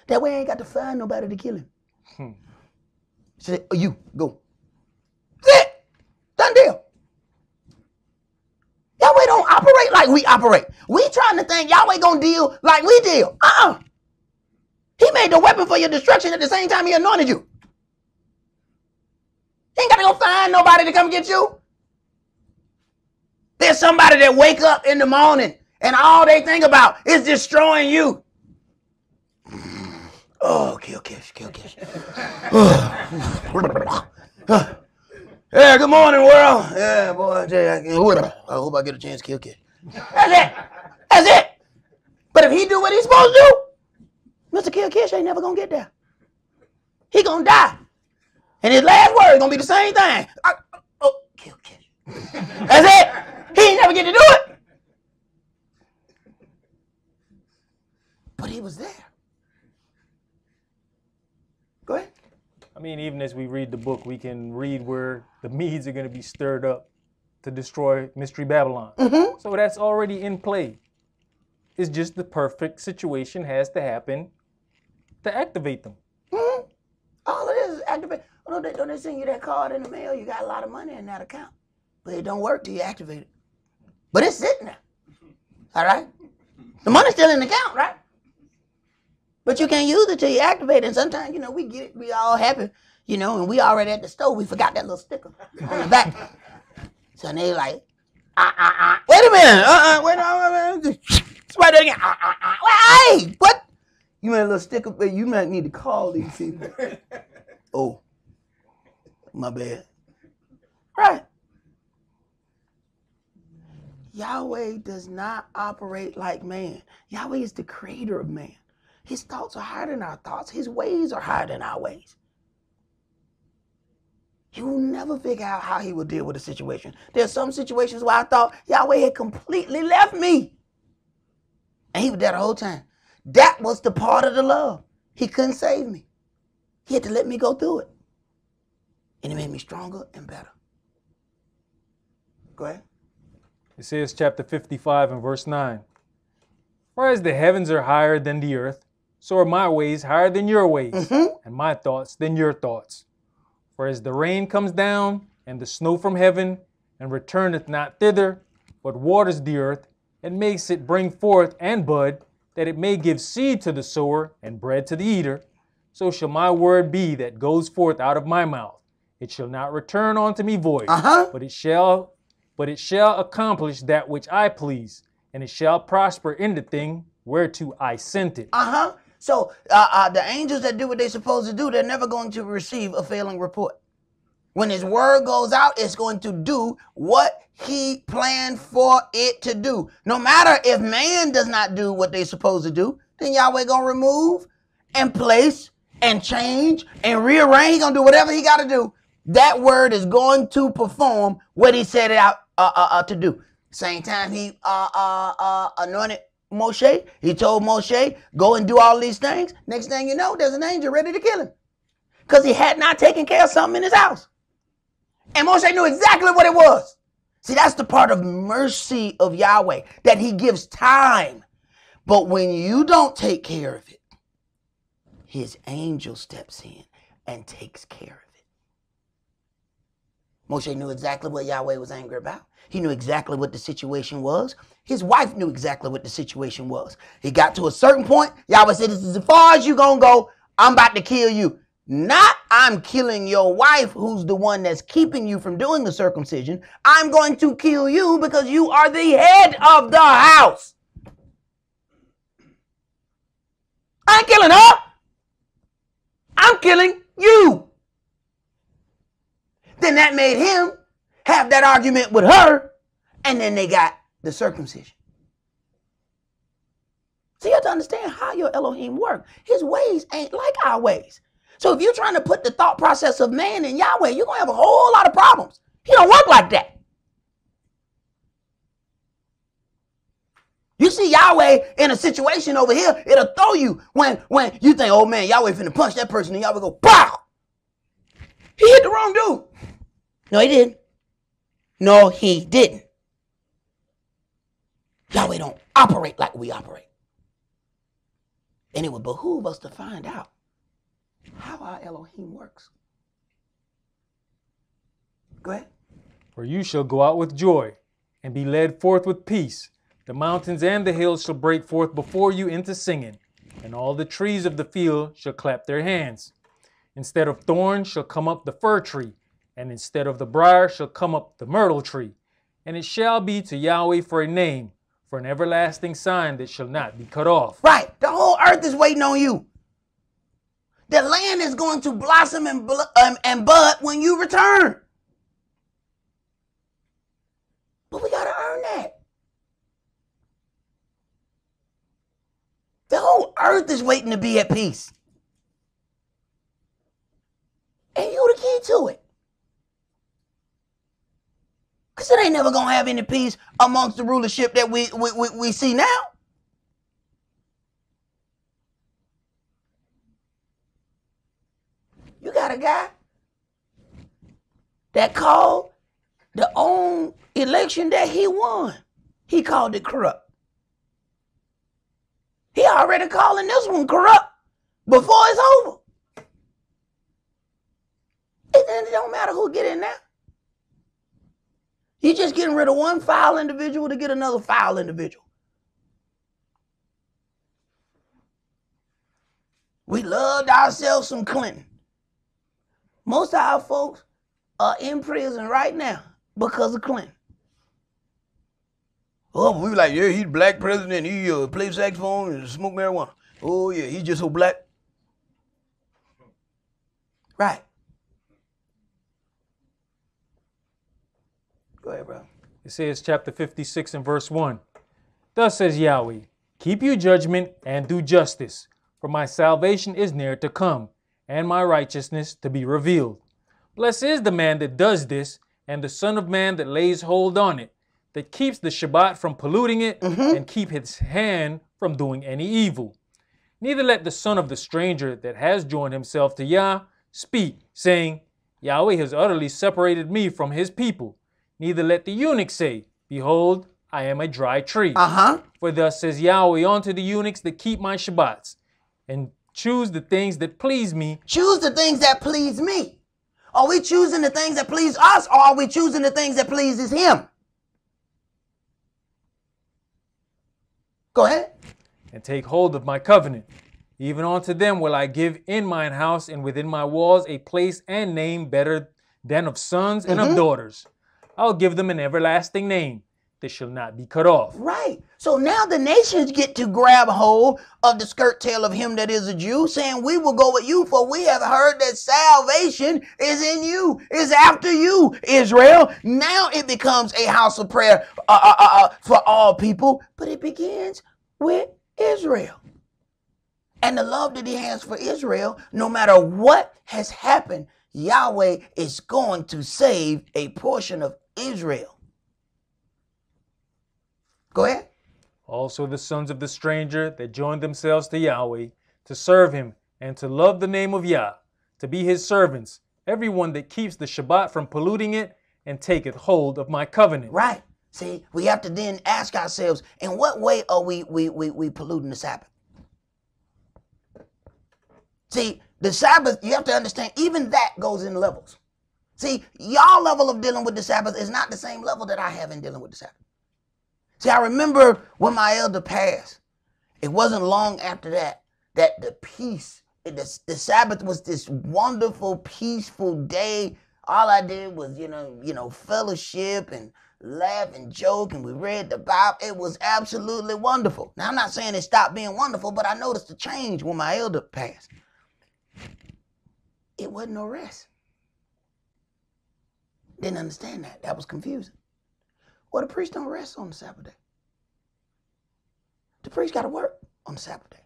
That way I ain't got to find nobody to kill him. Say, oh, you, go. That's it. Done deal. Yahweh don't operate like we operate. We trying to think Yahweh going to deal like we deal. He made the weapon for your destruction at the same time he anointed you. Ain't got to go find nobody to come get you. There's somebody that wake up in the morning and all they think about is destroying you. Oh, kill Kish. Yeah, good morning, world. Yeah, boy, I hope I get a chance to kill Kish. That's it. But if he do what he's supposed to do, Mr. Kill Kish ain't never gonna get there. He gonna die. And his last word is gonna be the same thing. Kill Kish. That's it. He ain't never get to do it. But he was there. Go ahead. I mean, even as we read the book, we can read where the Medes are going to be stirred up to destroy Mystery Babylon. Mm-hmm. So that's already in play. It's just the perfect situation has to happen to activate them. Mm-hmm. All it is activate. Don't they send you that card in the mail? You got a lot of money in that account. But it don't work till you activate it. But it's sitting there. All right? The money's still in the account, right? But you can't use it till you activate it. And sometimes, we get it, we all happy, and we already at the store. We forgot that little sticker on the back. So they like, wait a minute, wait a minute. Right there again. Well, hey, what? You made a little sticker, but you might need to call these people. Oh, my bad. Right. Yahweh does not operate like man. Yahweh is the creator of man. His thoughts are higher than our thoughts. His ways are higher than our ways. You will never figure out how he will deal with a situation. There are some situations where I thought Yahweh had completely left me. And he was there the whole time. That was the part of the love. He couldn't save me. He had to let me go through it. And it made me stronger and better. Go ahead. It says chapter 55 and verse 9. For as the heavens are higher than the earth, so are my ways higher than your ways, and my thoughts than your thoughts. For as the rain comes down, and the snow from heaven, and returneth not thither, but waters the earth, and makes it bring forth and bud, that it may give seed to the sower, and bread to the eater, so shall my word be that goes forth out of my mouth. It shall not return unto me void, but it shall accomplish that which I please, and it shall prosper in the thing whereto I sent it. So the angels that do what they're supposed to do, they're never going to receive a failing report. When his word goes out, it's going to do what he planned for it to do. No matter if man does not do what they're supposed to do, then Yahweh going to remove and place and change and rearrange. He's going to do whatever he got to do. That word is going to perform what he set it out to do. Same time he anointed Moshe, he told Moshe, go and do all these things. Next thing you know, there's an angel ready to kill him because he had not taken care of something in his house. And Moshe knew exactly what it was. See, that's the part of mercy of Yahweh, that he gives time. But when you don't take care of it, his angel steps in and takes care of it. Moshe knew exactly what Yahweh was angry about. He knew exactly what the situation was. His wife knew exactly what the situation was. He got to a certain point. Yahweh said, this is as far as you're going to go. I'm about to kill you. Not I'm killing your wife, who's the one that's keeping you from doing the circumcision. I'm going to kill you because you are the head of the house. I ain't killing her. I'm killing you. Then that made him have that argument with her, and then they got the circumcision. So you have to understand how your Elohim works. His ways ain't like our ways. So if you're trying to put the thought process of man in Yahweh, you're going to have a whole lot of problems. He don't work like that. You see Yahweh in a situation over here, it'll throw you when you think, oh man, Yahweh finna punch that person, and Yahweh go, pow! He hit the wrong dude. No, he didn't. No, he didn't. Yahweh don't operate like we operate. And it would behoove us to find out how our Elohim works. Go ahead. For you shall go out with joy and be led forth with peace. The mountains and the hills shall break forth before you into singing, and all the trees of the field shall clap their hands. Instead of thorns shall come up the fir tree, and instead of the briar shall come up the myrtle tree. And it shall be to Yahweh for a name, for an everlasting sign that shall not be cut off. Right. The whole earth is waiting on you. The land is going to blossom and bud when you return. But we got to earn that. The whole earth is waiting to be at peace. And you the key to it. Because it ain't never going to have any peace amongst the rulership that we see now. You got a guy that called the own election that he won. He called it corrupt. He already calling this one corrupt before it's over. It don't matter who get in there. You're just getting rid of one foul individual to get another foul individual. We loved ourselves some Clinton. Most of our folks are in prison right now because of Clinton. Oh, we were like, yeah, he's black president. He plays saxophone and smoke marijuana. Oh, yeah, he's just so black. Right. Go ahead, bro. It says chapter 56 and verse 1. Thus says Yahweh, keep your judgment and do justice, for my salvation is near to come, and my righteousness to be revealed. Blessed is the man that does this, and the son of man that lays hold on it, that keeps the Shabbat from polluting it, and keep his hand from doing any evil. Neither let the son of the stranger that has joined himself to Yah speak, saying, Yahweh has utterly separated me from his people. Neither let the eunuch say, behold, I am a dry tree. For thus says Yahweh unto the eunuchs that keep my Shabbats, and choose the things that please me. Choose the things that please me. Are we choosing the things that please us, or are we choosing the things that pleases him? Go ahead. And take hold of my covenant. Even unto them will I give in mine house and within my walls a place and name better than of sons and of daughters. I'll give them an everlasting name that shall not be cut off. Right. So now the nations get to grab hold of the skirt tail of him that is a Jew, saying, we will go with you, for we have heard that salvation is in you, is after you, Israel. Now it becomes a house of prayer for all people, but it begins with Israel. And the love that he has for Israel, no matter what has happened, Yahweh is going to save a portion of Israel. Go ahead. Also the sons of the stranger that joined themselves to Yahweh, to serve him and to love the name of Yah, to be his servants, everyone that keeps the Shabbat from polluting it and taketh hold of my covenant. Right. See, we have to then ask ourselves, in what way are we polluting the Sabbath? See, the Sabbath, you have to understand, even that goes in levels. See, y'all level of dealing with the Sabbath is not the same level that I have in dealing with the Sabbath. See, I remember when my elder passed, it wasn't long after that the peace, the Sabbath was this wonderful, peaceful day. All I did was, fellowship and laugh and joke, and we read the Bible. It was absolutely wonderful. Now, I'm not saying it stopped being wonderful, but I noticed the change when my elder passed. It wasn't no rest. Didn't understand that. That was confusing. Well, the priest don't rest on the Sabbath day. The priest got to work on the Sabbath day.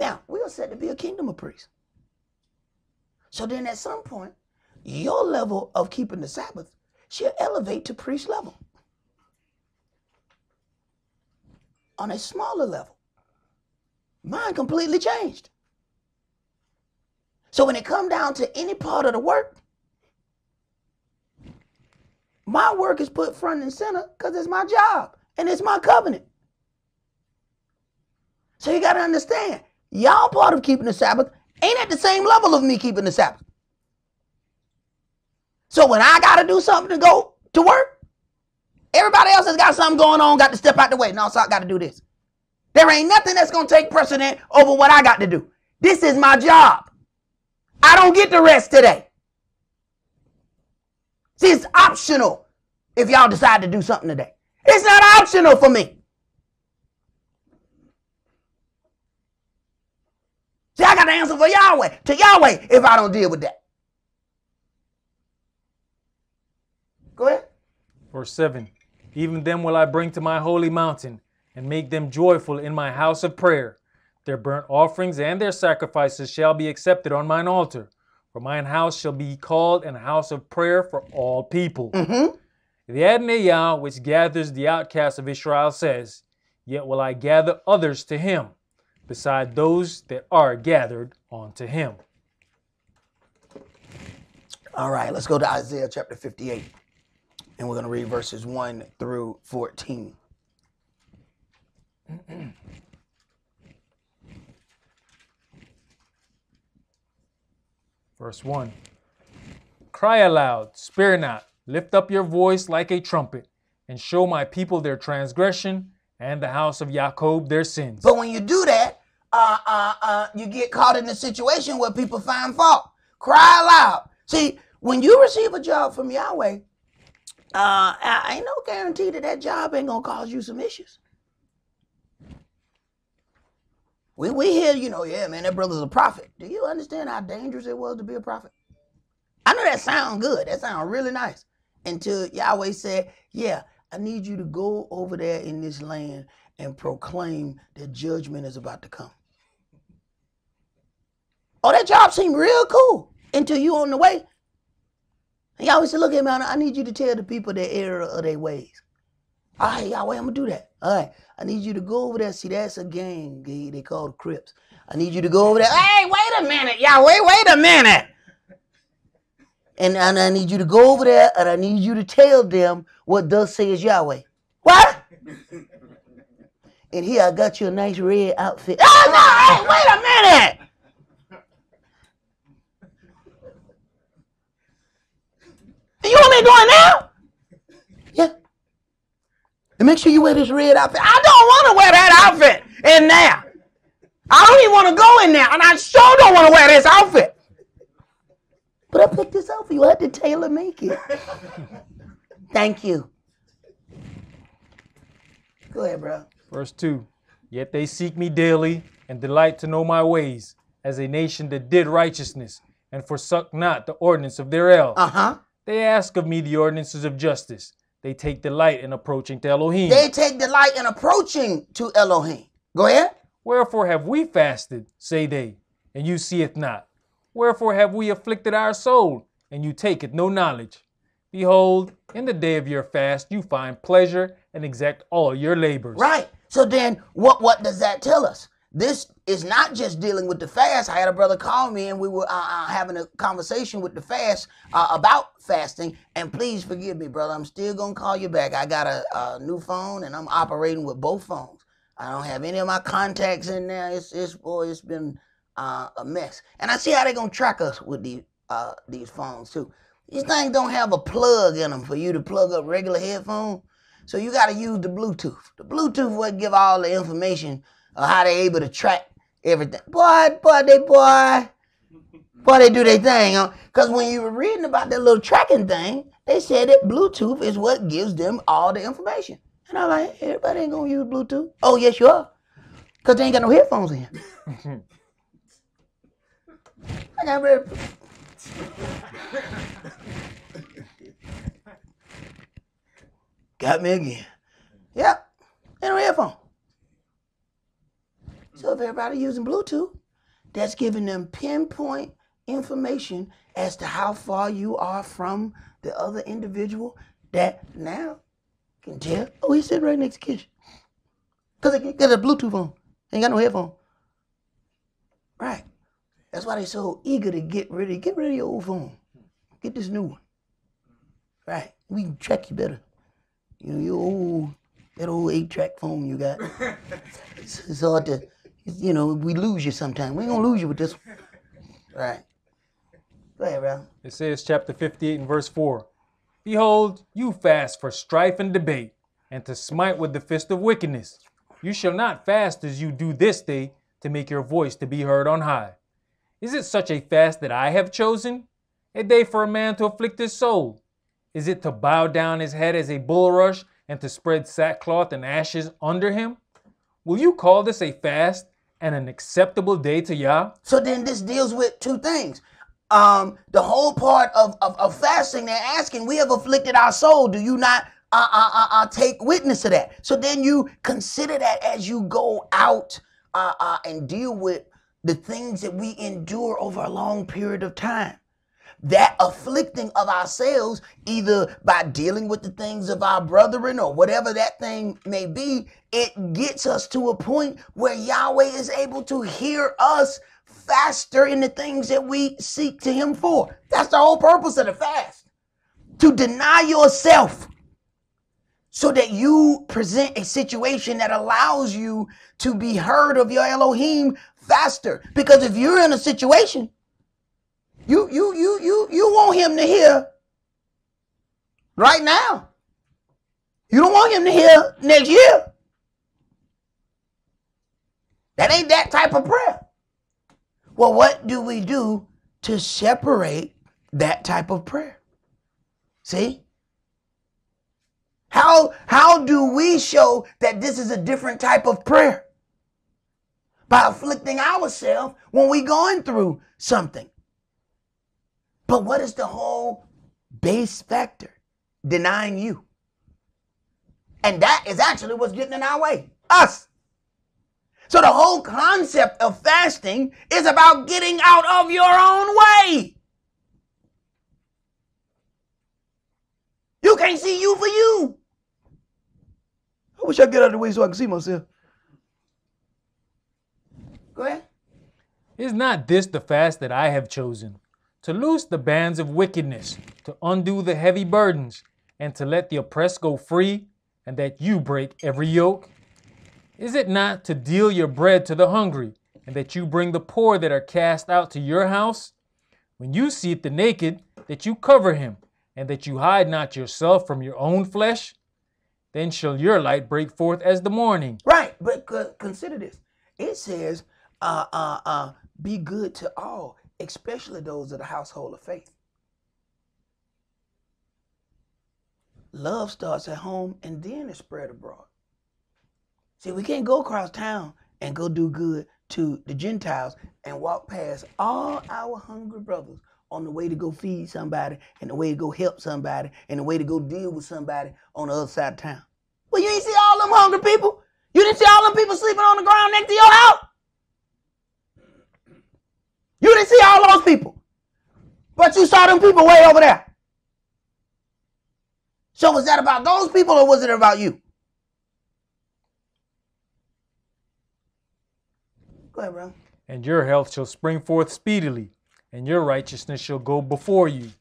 Now, we are said to be a kingdom of priests. So then at some point, your level of keeping the Sabbath should elevate to priest level. On a smaller level. Mine completely changed. So when it come down to any part of the work, my work is put front and center because it's my job and it's my covenant. So you got to understand, y'all part of keeping the Sabbath ain't at the same level of me keeping the Sabbath. So when I got to do something to go to work, everybody else has got something going on, got to step out the way. No, so I got to do this. There ain't nothing that's going to take precedent over what I got to do. This is my job. I don't get to rest today. See, it's optional if y'all decide to do something today. It's not optional for me. See, I got to answer for Yahweh, to Yahweh, if I don't deal with that. Go ahead. Verse 7. Even them will I bring to my holy mountain and make them joyful in my house of prayer. Their burnt offerings and their sacrifices shall be accepted on mine altar. For mine house shall be called an house of prayer for all people. The Adonai, which gathers the outcasts of Israel, says, Yet will I gather others to him, beside those that are gathered unto him. All right, let's go to Isaiah chapter 58. And we're going to read verses 1 through 14. Verse 1. Cry aloud, spare not, lift up your voice like a trumpet, and show my people their transgression, and the house of Jacob their sins. But when you do that, you get caught in a situation where people find fault. Cry aloud. See, when you receive a job from Yahweh, ain't no guarantee that job ain't going to cause you some issues. We hear, yeah, man, that brother's a prophet. Do you understand how dangerous it was to be a prophet? I know that sounds good. That sounds really nice. Until Yahweh said, yeah, I need you to go over there in this land and proclaim that judgment is about to come. Oh, that job seemed real cool until you on the way. And Yahweh said, look at me, I need you to tell the people their error of their ways. All right, Yahweh, I'm going to do that. All right, I need you to go over there. See, that's a gang. They call the Crips. I need you to go over there. Hey, wait a minute, Yahweh, wait a minute. And I need you to go over there, and I need you to tell them what thus says Yahweh. What? And here I got you a nice red outfit. Oh, no, hey, wait a minute. You want me to go in now? Yeah. And make sure you wear this red outfit. I don't want to wear that outfit in there. I don't even want to go in there. And I sure don't want to wear this outfit. But I picked this out for you. I had to tailor make it. Thank you. Go ahead, bro. Verse 2. Yet they seek me daily and delight to know my ways, as a nation that did righteousness and forsook not the ordinance of their El. They ask of me the ordinances of justice. They take delight in approaching to Elohim. They take delight in approaching to Elohim. Go ahead. Wherefore have we fasted, say they, and you seeth not? Wherefore have we afflicted our soul, and you taketh no knowledge? Behold, in the day of your fast you find pleasure and exact all your labors. Right. So then what does that tell us? This is not just dealing with the fast. I had a brother call me and we were having a conversation with the fast about fasting. And please forgive me, brother. I'm still going to call you back. I got a new phone and I'm operating with both phones. I don't have any of my contacts in there. It's been a mess. And I see how they're going to track us with these phones too. These things don't have a plug in them for you to plug up regular headphones. So you got to use the Bluetooth. The Bluetooth will give all the information how they able to track everything. Boy, they do their thing. Because when you were reading about that little tracking thing, they said that Bluetooth is what gives them all the information. And I'm like, everybody ain't going to use Bluetooth. Oh, yes, you are. Because they ain't got no headphones in. I got red. Got me again. Yep. Ain't no headphones. So if everybody using Bluetooth, that's giving them pinpoint information as to how far you are from the other individual that now can tell, oh, he's sitting right next to Kish. Because they got a Bluetooth on. Ain't got no headphone. Right. That's why they're so eager to get rid of your old phone. Get this new one. Right. We can track you better. Your old, that old 8-track phone you got. It's hard to, we lose you sometimes. We ain't gonna lose you with this one. Right. Go ahead, bro. It says chapter 58 and verse 4. Behold, you fast for strife and debate, and to smite with the fist of wickedness. You shall not fast as you do this day, to make your voice to be heard on high. Is it such a fast that I have chosen? A day for a man to afflict his soul. Is it to bow down his head as a bulrush and to spread sackcloth and ashes under him? Will you call this a fast and an acceptable day to Yah? So then this deals with two things. The whole part of fasting, they're asking, we have afflicted our soul. Do you not take witness to that? So then you consider that as you go out and deal with the things that we endure over a long period of time. That afflicting of ourselves, either by dealing with the things of our brethren or whatever that thing may be, it gets us to a point where Yahweh is able to hear us faster in the things that we seek to him for. That's the whole purpose of the fast. To deny yourself so that you present a situation that allows you to be heard of your Elohim faster. Because if you're in a situation, you want him to hear right now. You don't want him to hear next year. That ain't that type of prayer. Well, what do we do to separate that type of prayer? See? How do we show that this is a different type of prayer? By afflicting ourselves when we're going through something. But what is the whole base factor? Denying you. And that is actually what's getting in our way. Us. So the whole concept of fasting is about getting out of your own way. You can't see you for you. I wish I get out of the way so I can see myself. Go ahead. Is not this the fast that I have chosen? To loose the bands of wickedness, to undo the heavy burdens, and to let the oppressed go free, and that you break every yoke? Is it not to deal your bread to the hungry, and that you bring the poor that are cast out to your house? When you see the naked, that you cover him, and that you hide not yourself from your own flesh? Then shall your light break forth as the morning. Right, but consider this. It says, be good to all, especially those of the household of faith. Love starts at home and then it's spread abroad. See, we can't go across town and go do good to the Gentiles and walk past all our hungry brothers on the way to go feed somebody and the way to go help somebody and the way to go deal with somebody on the other side of town. Well, you didn't see all them hungry people? You didn't see all them people sleeping on the ground next to your house? You didn't see all those people. But you saw them people way over there. So was that about those people or was it about you? Go ahead, bro. And your health shall spring forth speedily, and your righteousness shall go before you.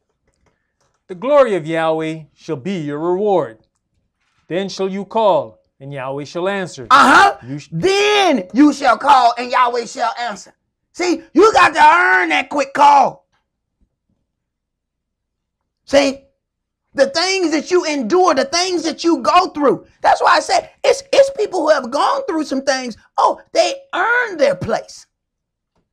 The glory of Yahweh shall be your reward. Then shall you call, and Yahweh shall answer. Then you shall call, and Yahweh shall answer. See, you got to earn that quick call. See, the things that you endure, the things that you go through. That's why I said it's people who have gone through some things. Oh, they earned their place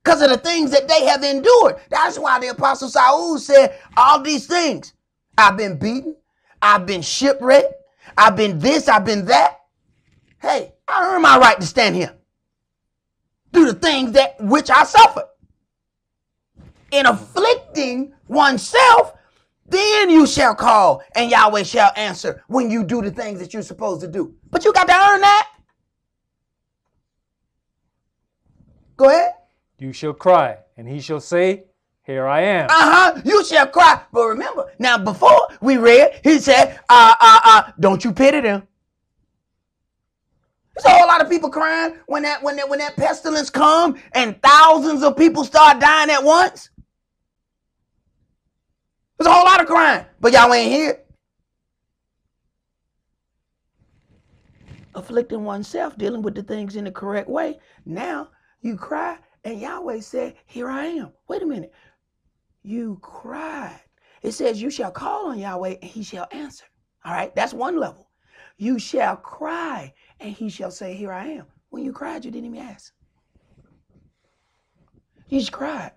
because of the things that they have endured. That's why the Apostle Saul said all these things. I've been beaten. I've been shipwrecked. I've been this. I've been that. Hey, I earned my right to stand here. Do the things that which I suffered. In afflicting oneself, then you shall call and Yahweh shall answer when you do the things that you're supposed to do. But you got to earn that. Go ahead. You shall cry, and he shall say, here I am. You shall cry. But remember, now before we read, he said, don't you pity them. There's a whole lot of people crying when that pestilence come and thousands of people start dying at once. There's a whole lot of crying, but y'all ain't here. Afflicting oneself, dealing with the things in the correct way. Now you cry and Yahweh said, here I am. Wait a minute. You cried. It says you shall call on Yahweh and he shall answer. All right, that's one level. You shall cry and he shall say, here I am. When you cried, you didn't even ask. You just cried.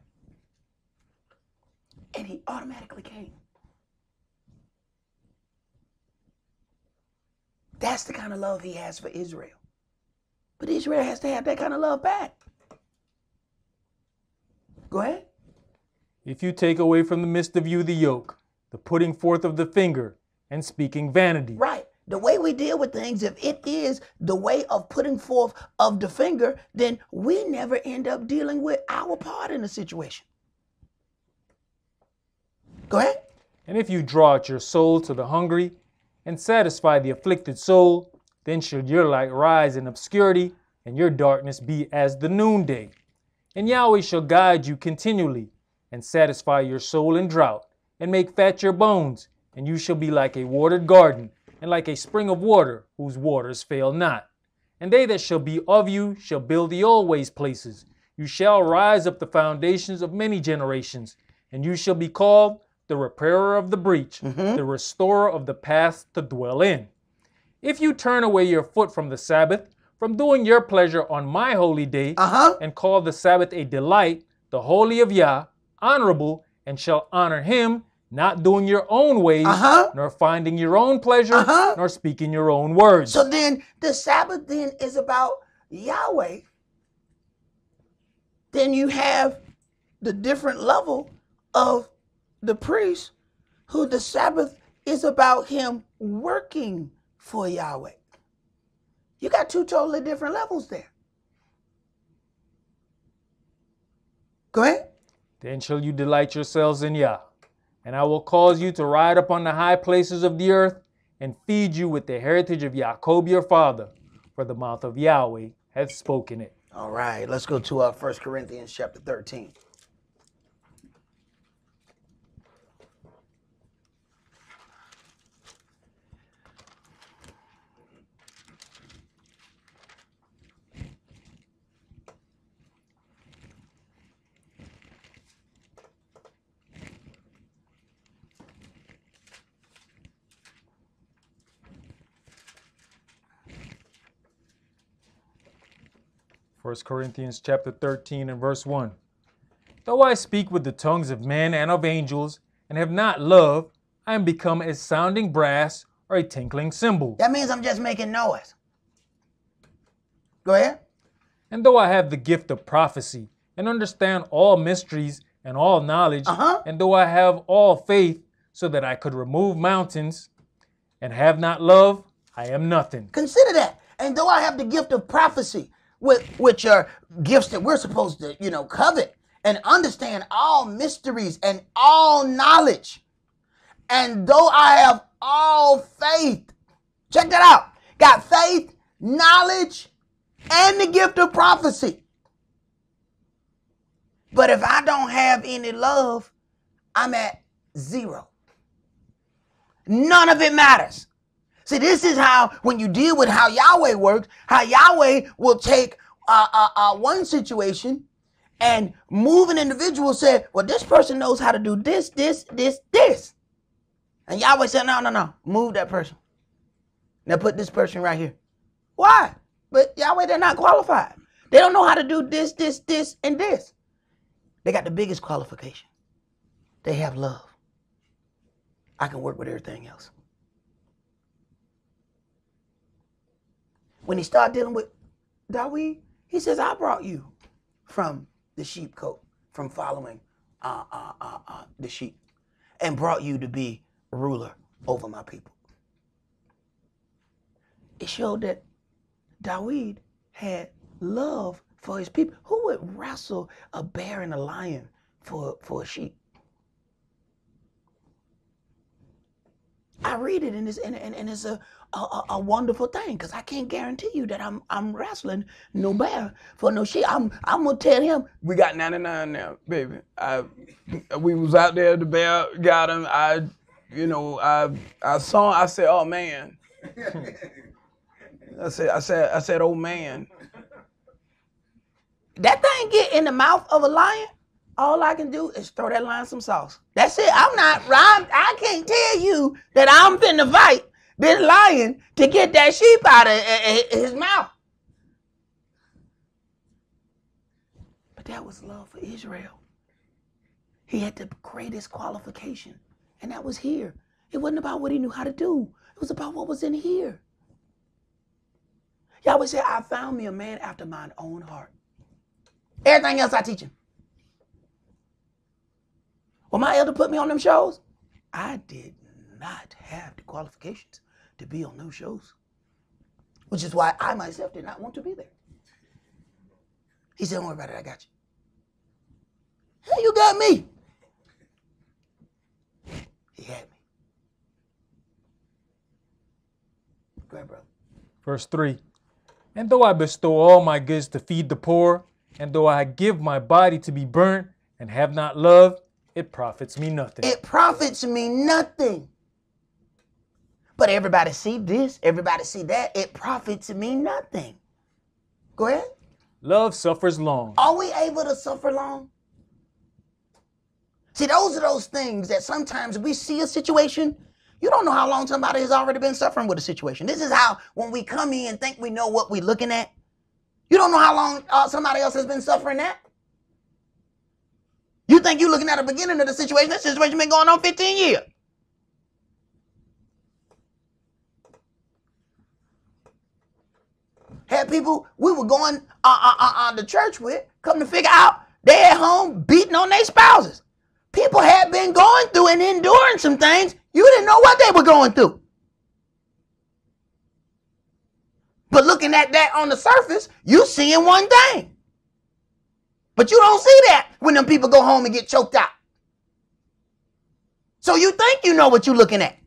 And he automatically came. That's the kind of love he has for Israel. But Israel has to have that kind of love back. Go ahead. If you take away from the midst of you the yoke, the putting forth of the finger, and speaking vanity. Right. The way we deal with things, if it is the way of putting forth of the finger, then we never end up dealing with our part in the situation. Go ahead. And if you draw out your soul to the hungry and satisfy the afflicted soul, then should your light rise in obscurity and your darkness be as the noonday. And Yahweh shall guide you continually and satisfy your soul in drought and make fat your bones, and you shall be like a watered garden and like a spring of water whose waters fail not. And they that shall be of you shall build the always places. You shall rise up the foundations of many generations, and you shall be called the repairer of the breach, the restorer of the paths to dwell in. If you turn away your foot from the Sabbath, from doing your pleasure on my holy day, and call the Sabbath a delight, the holy of Yah, honorable, and shall honor him, not doing your own ways, nor finding your own pleasure, nor speaking your own words. So then the Sabbath then is about Yahweh. Then you have the different level of the priest, who the Sabbath is about him working for Yahweh. You got two totally different levels there. Go ahead. Then shall you delight yourselves in Yah, and I will cause you to ride upon the high places of the earth, and feed you with the heritage of Jacob your father, for the mouth of Yahweh hath spoken it. All right, let's go to 1 Corinthians chapter 13. 1 Corinthians chapter 13 and verse 1. Though I speak with the tongues of men and of angels, and have not love, I am become as sounding brass or a tinkling cymbal. That means I'm just making noise. Go ahead. And though I have the gift of prophecy, and understand all mysteries and all knowledge, and though I have all faith, so that I could remove mountains, and have not love, I am nothing. Consider that. And though I have the gift of prophecy, which are gifts that we're supposed to, covet and understand all mysteries and all knowledge. And though I have all faith, check that out. Got faith, knowledge, and the gift of prophecy. But if I don't have any love, I'm at zero. None of it matters. See, this is how, when you deal with how Yahweh works, how Yahweh will take one situation and move an individual, say, well, this person knows how to do this, this, this, this. And Yahweh said, no, move that person. Now put this person right here. Why? But Yahweh, they're not qualified. They don't know how to do this, this, this, and this. They got the biggest qualification. They have love. I can work with everything else. When he started dealing with Dawid, he says, I brought you from the sheepcote, from following the sheep, and brought you to be ruler over my people. It showed that Dawid had love for his people. Who would wrestle a bear and a lion for a sheep? I read it and it's a wonderful thing, because I can't guarantee you that I'm wrestling no bear for no sheep. I'm gonna tell him, we got 99 now, baby. We was out there, the bear got him. I saw him, I said, oh man. I said, oh man. That thing get in the mouth of a lion, all I can do is throw that lion some sauce. That's it. I can't tell you that I'm finna fight this lion to get that sheep out of his mouth. But that was love for Israel. He had the greatest qualification, and that was here. It wasn't about what he knew how to do. It was about what was in here. Yahweh said, I found me a man after mine own heart. Everything else I teach him. When my elder put me on them shows, I did not have the qualifications to be on those shows, which is why I myself did not want to be there. He said, don't worry about it, I got you. Hey, you got me. He had me. Go ahead, brother. Verse 3. And though I bestow all my goods to feed the poor, and though I give my body to be burnt and have not love, it profits me nothing. It profits me nothing. But everybody see this, everybody see that. It profits me nothing. Go ahead. Love suffers long. Are we able to suffer long? See, those are those things that sometimes we see a situation. You don't know how long somebody has already been suffering with a situation. This is how when we come in and think we know what we're looking at, you don't know how long somebody else has been suffering that. You think you're looking at the beginning of the situation. This situation been going on 15 years. Had people we were going to church with come to figure out they at home beating on their spouses. People had been going through and enduring some things. You didn't know what they were going through. But looking at that on the surface, you seeing one thing. But you don't see that when them people go home and get choked out. So you think you know what you're looking at.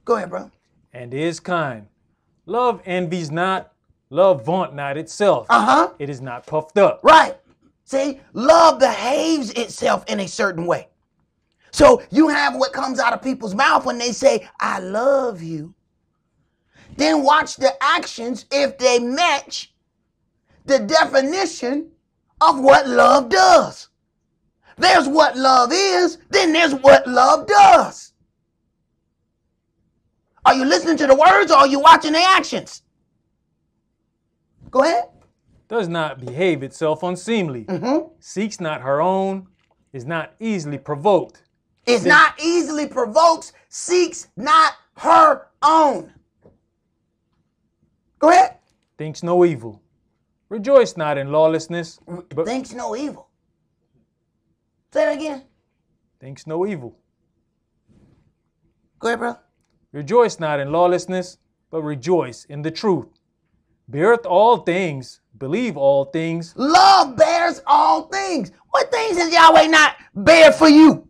Go ahead, bro. And is kind. Love envies not, love vaunt not itself. It is not puffed up. Right. See, love behaves itself in a certain way. So you have what comes out of people's mouth when they say, I love you. Then watch the actions if they match the definition of what love does. There's what love is, then there's what love does. Are you listening to the words or are you watching the actions? Go ahead. Does not behave itself unseemly. Seeks not her own. Is not easily provoked. Is not easily provoked. Seeks not her own. Go ahead. Thinks no evil. Rejoice not in lawlessness. But Thinks no evil. Say that again. Thinks no evil. Go ahead, bro. Rejoice not in lawlessness, but rejoice in the truth. Beareth all things, believe all things. Love bears all things. What things has Yahweh not bear for you?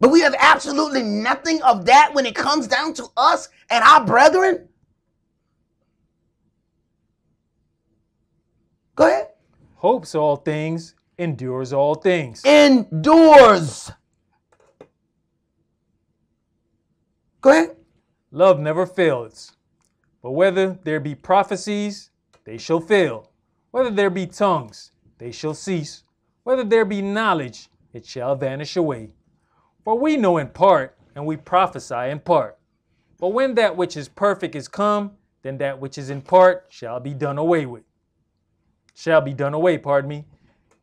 But we have absolutely nothing of that when it comes down to us and our brethren. Go ahead. Hopes all things, endures all things. Endures. Go ahead. Love never fails. But whether there be prophecies, they shall fail. Whether there be tongues, they shall cease. Whether there be knowledge, it shall vanish away. For we know in part, and we prophesy in part. But when that which is perfect is come, then that which is in part shall be done away with.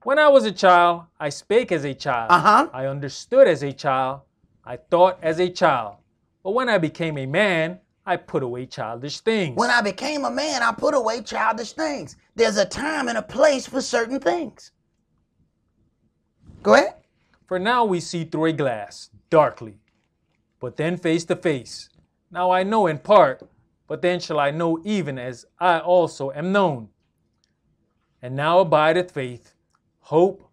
When I was a child, I spake as a child. I understood as a child. I thought as a child. But when I became a man, I put away childish things. When I became a man, I put away childish things. There's a time and a place for certain things. Go ahead. For now we see through a glass, darkly, but then face to face. Now I know in part, but then shall I know even as I also am known. And now abideth faith, hope,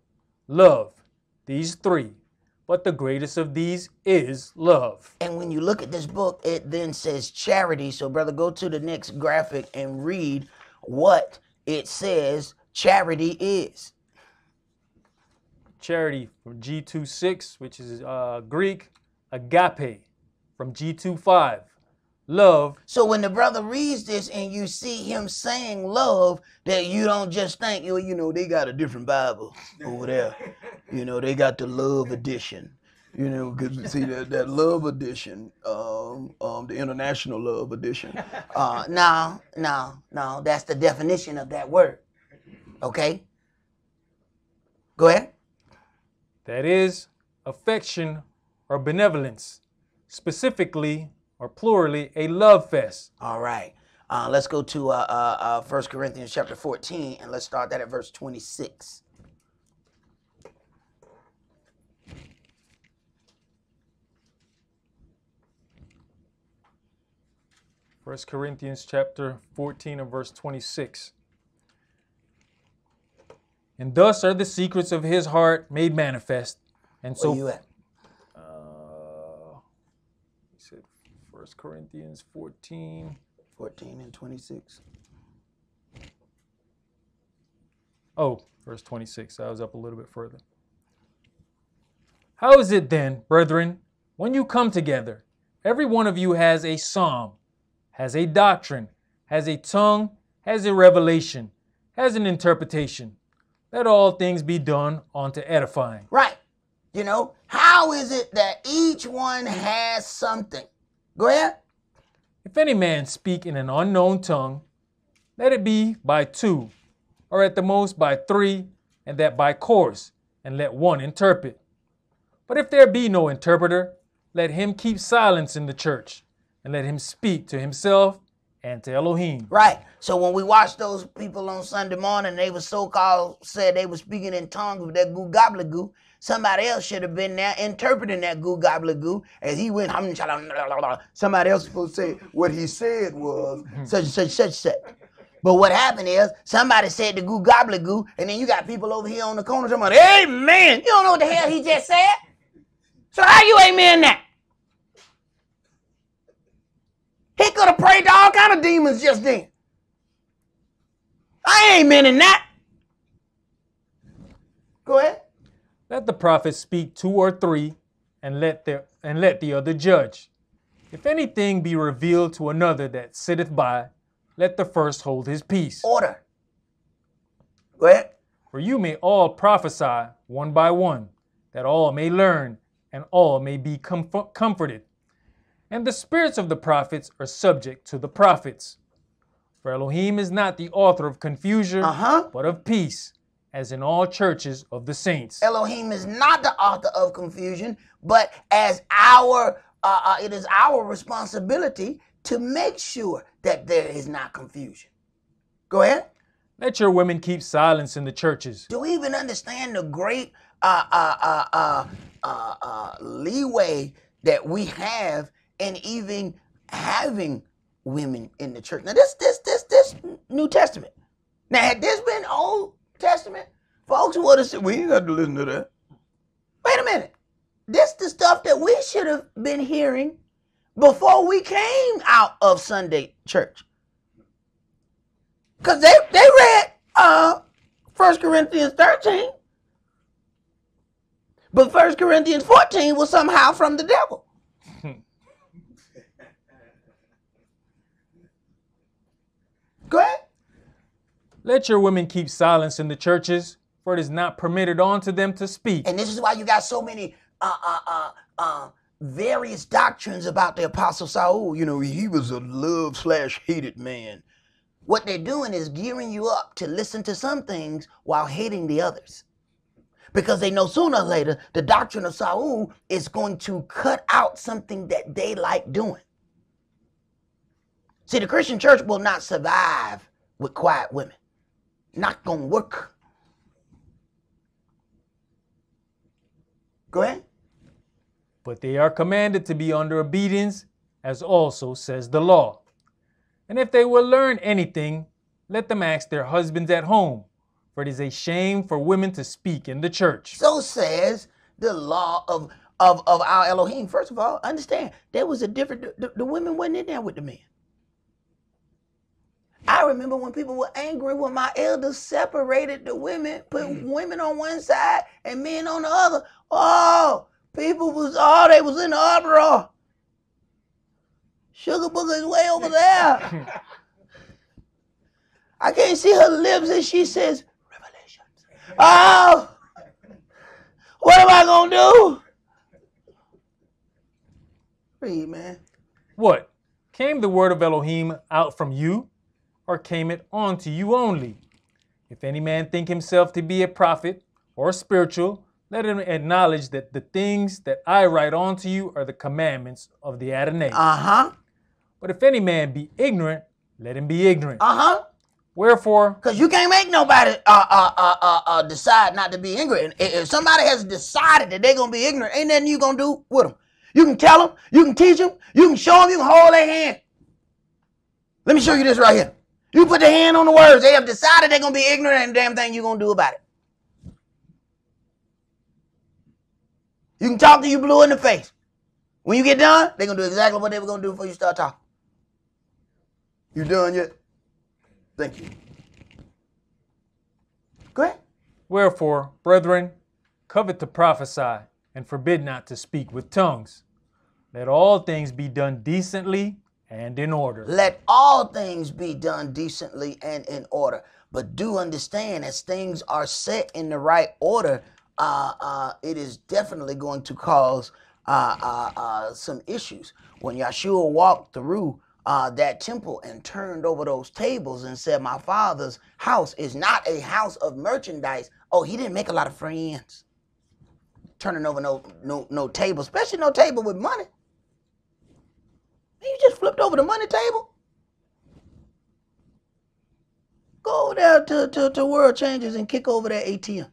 love, these three. But the greatest of these is love. And when you look at this book, it then says charity. So, brother, go to the next graphic and read what it says charity is. Charity from G2:6, which is Greek. Agape from G2:5. Love. So when the brother reads this and you see him saying love, that you don't just think, you know, they got a different Bible over there. You know, they got the love edition. You know, because see that love edition, the international love edition. No, that's the definition of that word. Okay? Go ahead. That is affection or benevolence, specifically or plurally, a love fest. All right. Let's go to 1 Corinthians chapter 14, and let's start that at verse 26. First Corinthians chapter 14 and verse 26. And thus are the secrets of his heart made manifest. And so, Where you at? He said 1 Corinthians 14. 14 and 26. Oh, verse 26. I was up a little bit further. How is it then, brethren, when you come together, every one of you has a psalm, has a doctrine, has a tongue, has a revelation, has an interpretation. Let all things be done unto edifying. Right. You know, how is it that each one has something? Go ahead. If any man speak in an unknown tongue, let it be by two, or at the most by three, and that by course, and let one interpret. But if there be no interpreter, let him keep silence in the church, and let him speak to himself and to Elohim. Right. So when we watched those people on Sunday morning, they were so-called said they were speaking in tongues with that goo gobbledygoo. Somebody else should have been there interpreting that goo gobbledygoo as he went. Somebody else was supposed to say what he said was such. But what happened is somebody said the goo gobbledygoo, and then you got people over here on the corner talking about, amen. You don't know what the hell he just said. So how you amen that? He could have prayed to all kind of demons just then. I ain't meaning that. Go ahead. Let the prophet speak two or three, and let the other judge. If anything be revealed to another that sitteth by, let the first hold his peace. Order. Go ahead. For you may all prophesy one by one, that all may learn, and all may be comforted. And the spirits of the prophets are subject to the prophets. For Elohim is not the author of confusion, but of peace, as in all churches of the saints. Elohim is not the author of confusion, but as it is our responsibility to make sure that there is not confusion. Go ahead. Let your women keep silence in the churches. Do we even understand the great leeway that we have in even having women in the church? Now this New Testament. Now had this been Old Testament, folks would have said, we ain't got to listen to that. Wait a minute. This the stuff that we should have been hearing before we came out of Sunday church. Because they read 1 Corinthians 13. But 1 Corinthians 14 was somehow from the devil. Go ahead. Let your women keep silence in the churches, for it is not permitted unto them to speak. And this is why you got so many various doctrines about the Apostle Saul. You know, he was a love/hated man. What they're doing is gearing you up to listen to some things while hating the others. Because they know sooner or later the doctrine of Saul is going to cut out something that they like doing. See, the Christian church will not survive with quiet women. Not gonna work. Go ahead. But they are commanded to be under obedience, as also says the law. And if they will learn anything, let them ask their husbands at home, for it is a shame for women to speak in the church. So says the law of our Elohim. First of all, understand, there was a different, the women wasn't in there with the men. I remember when people were angry when my elders separated the women, put women on one side and men on the other. Oh, people was, they was in the uproar. Sugar Booger is way over there. I can't see her lips as she says, Revelations. Oh, what am I going to do? Read, man. What? Came the word of Elohim out from you, or came it on to you only? If any man think himself to be a prophet or spiritual, let him acknowledge that the things that I write unto you are the commandments of the Adonai. Uh-huh. But if any man be ignorant, let him be ignorant. Uh-huh. Wherefore, Because you can't make nobody decide not to be ignorant. If somebody has decided that they're going to be ignorant, ain't nothing you going to do with them. You can tell them, you can teach them, you can show them, you can hold their hand. Let me show you this right here. You put their hand on the words. They have decided they're going to be ignorant, and the damn thing you're going to do about it. You can talk to you blue in the face. When you get done, they're going to do exactly what they were going to do before you start talking. You done yet? Thank you. Go ahead. wherefore, brethren, covet to prophesy, and forbid not to speak with tongues. Let all things be done decently and in order. Let all things be done decently and in order. But do understand, as things are set in the right order, it is definitely going to cause some issues. When Yeshua walked through that temple and turned over those tables and said, my father's house is not a house of merchandise. Oh, he didn't make a lot of friends. Turning over no table, especially no table with money. You just flipped over the money table. Go over there to World Changers and kick over that ATM.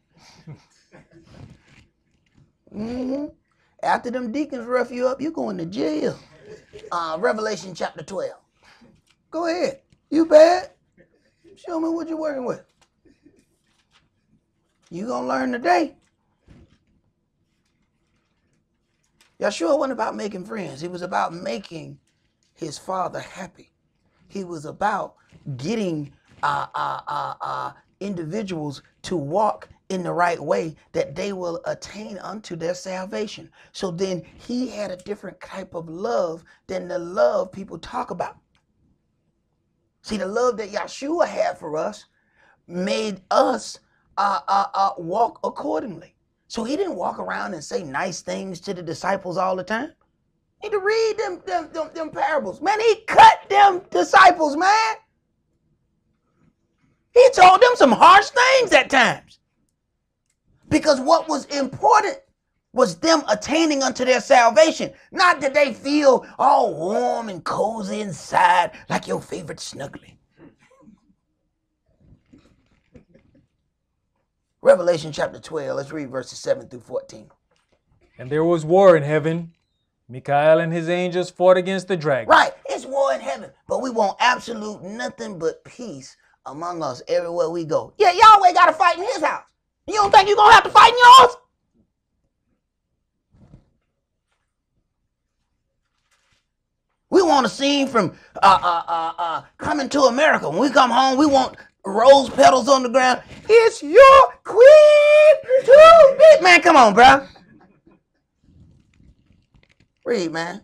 After them deacons rough you up, you're going to jail. Revelation Chapter 12. Go ahead. You bad? Show me what you're working with. You gonna learn today. Yeshua wasn't about making friends. He was about making his father happy. He was about getting individuals to walk in the right way that they will attain unto their salvation. So then he had a different type of love than the love people talk about. See, the love that Yeshua had for us made us walk accordingly. So he didn't walk around and say nice things to the disciples all the time. He had to read them parables. Man, he cut them disciples, man. He told them some harsh things at times. Because what was important was them attaining unto their salvation. Not that they feel all warm and cozy inside like your favorite snuggly. Revelation chapter 12, let's read verses 7 through 14. And there was war in heaven. Michael and his angels fought against the dragon. Right, it's war in heaven, but we want absolute nothing but peace among us everywhere we go. Yeah, Yahweh got to fight in his house. You don't think you're going to have to fight in yours? We want a scene from Coming to America. When we come home, we want rose petals on the ground. It's your queen to be. Man, come on, bro. Read, man.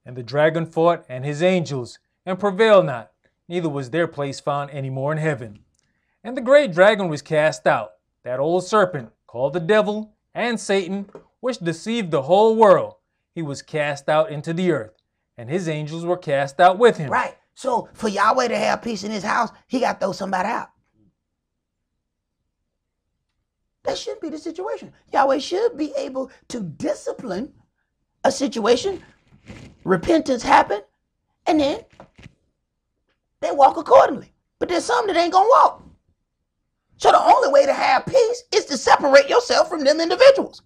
And the dragon fought and his angels, and prevailed not, neither was their place found any more in heaven. And the great dragon was cast out, that old serpent, called the devil and Satan, which deceived the whole world. He was cast out into the earth, and his angels were cast out with him. Right. So for Yahweh to have peace in his house, he got to throw somebody out. That shouldn't be the situation. Yahweh should be able to discipline a situation, repentance happen, and then they walk accordingly. But there's some that ain't gonna walk. So the only way to have peace is to separate yourself from them individuals.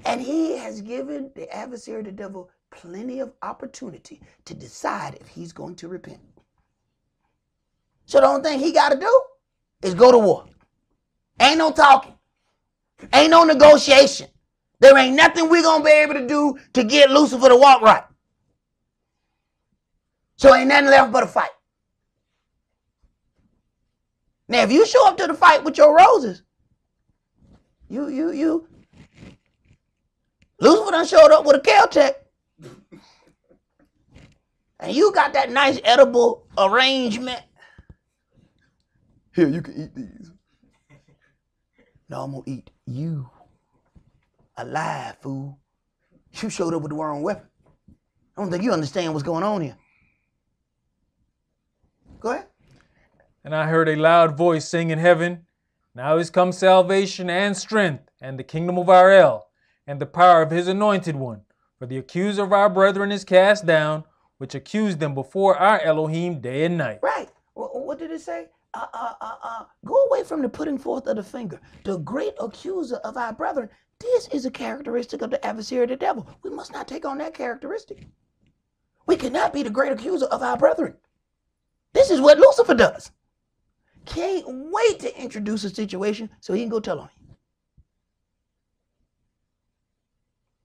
And he has given the adversary, the devil, plenty of opportunity to decide if he's going to repent. So the only thing he got to do is go to war. Ain't no talking. Ain't no negotiation. There ain't nothing we're going to be able to do to get Lucifer to walk right. So ain't nothing left but a fight. Now, if you show up to the fight with your roses, Lucifer done showed up with a Caltech. And you got that nice edible arrangement. Here, you can eat these. No, I'm going to eat you. Alive, fool. You showed up with the wrong weapon. I don't think you understand what's going on here. Go ahead. And I heard a loud voice sing in heaven, Now is come salvation and strength, and the kingdom of our El, and the power of his anointed one. For the accuser of our brethren is cast down, which accused them before our Elohim day and night. Right. What did it say? Go away from the putting forth of the finger. The great accuser of our brethren. This is a characteristic of the adversary of the devil. We must not take on that characteristic. We cannot be the great accuser of our brethren. This is what Lucifer does. Can't wait to introduce a situation so he can go tell on you.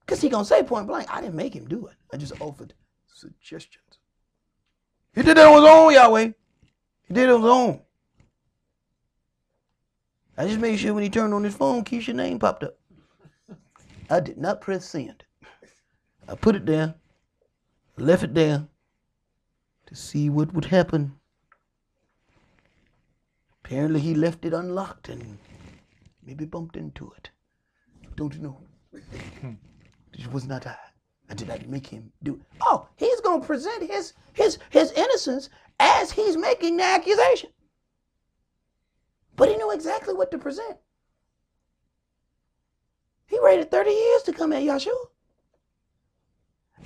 Because he going to say point blank, I didn't make him do it. I just offered suggestions. He did that on his own, Yahweh. He did it on his own. I just made sure when he turned on his phone, Keisha's name popped up. I did not press send. I put it there, left it there to see what would happen. Apparently he left it unlocked and maybe bumped into it. Don't you know? It was not I. I did not make him do it. Oh, he's going to present his innocence as he's making the accusation. But he knew exactly what to present. He waited 30 years to come at Yahshua.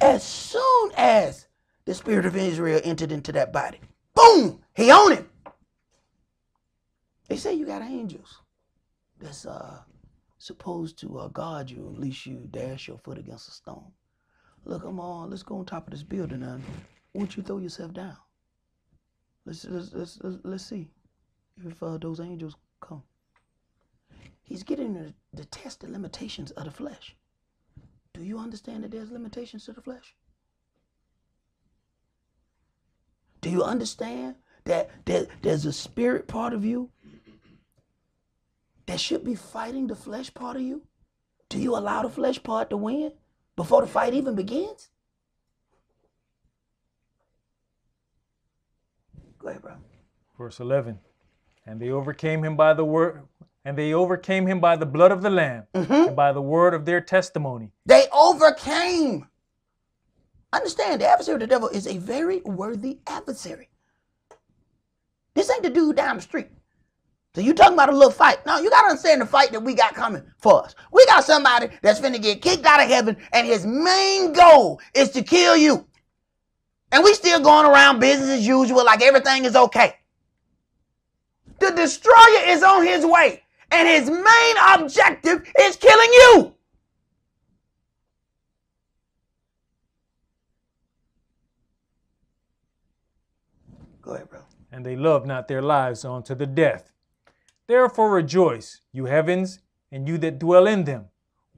As soon as the spirit of Israel entered into that body, boom, he owned him. They say you got angels that's supposed to guard you unless you dash your foot against a stone. Look, come on, let's go on top of this building and won't you throw yourself down? Let's see if those angels come. He's getting to test the limitations of the flesh. Do you understand that there's limitations to the flesh? Do you understand that there's a spirit part of you that should be fighting the flesh part of you? Do you allow the flesh part to win before the fight even begins? Go ahead, bro. Verse 11. And they overcame him by the word, and they overcame him by the blood of the Lamb, and by the word of their testimony. They overcame. Understand, the adversary of the devil is a very worthy adversary. This ain't the dude down the street. So you talking about a little fight. No, you got to understand the fight that we got coming for us. We got somebody that's finna get kicked out of heaven, and his main goal is to kill you. And we still going around business as usual like everything is okay. The destroyer is on his way, and his main objective is killing you. Go ahead, bro. And they loved not their lives unto the death. Therefore rejoice, you heavens, and you that dwell in them.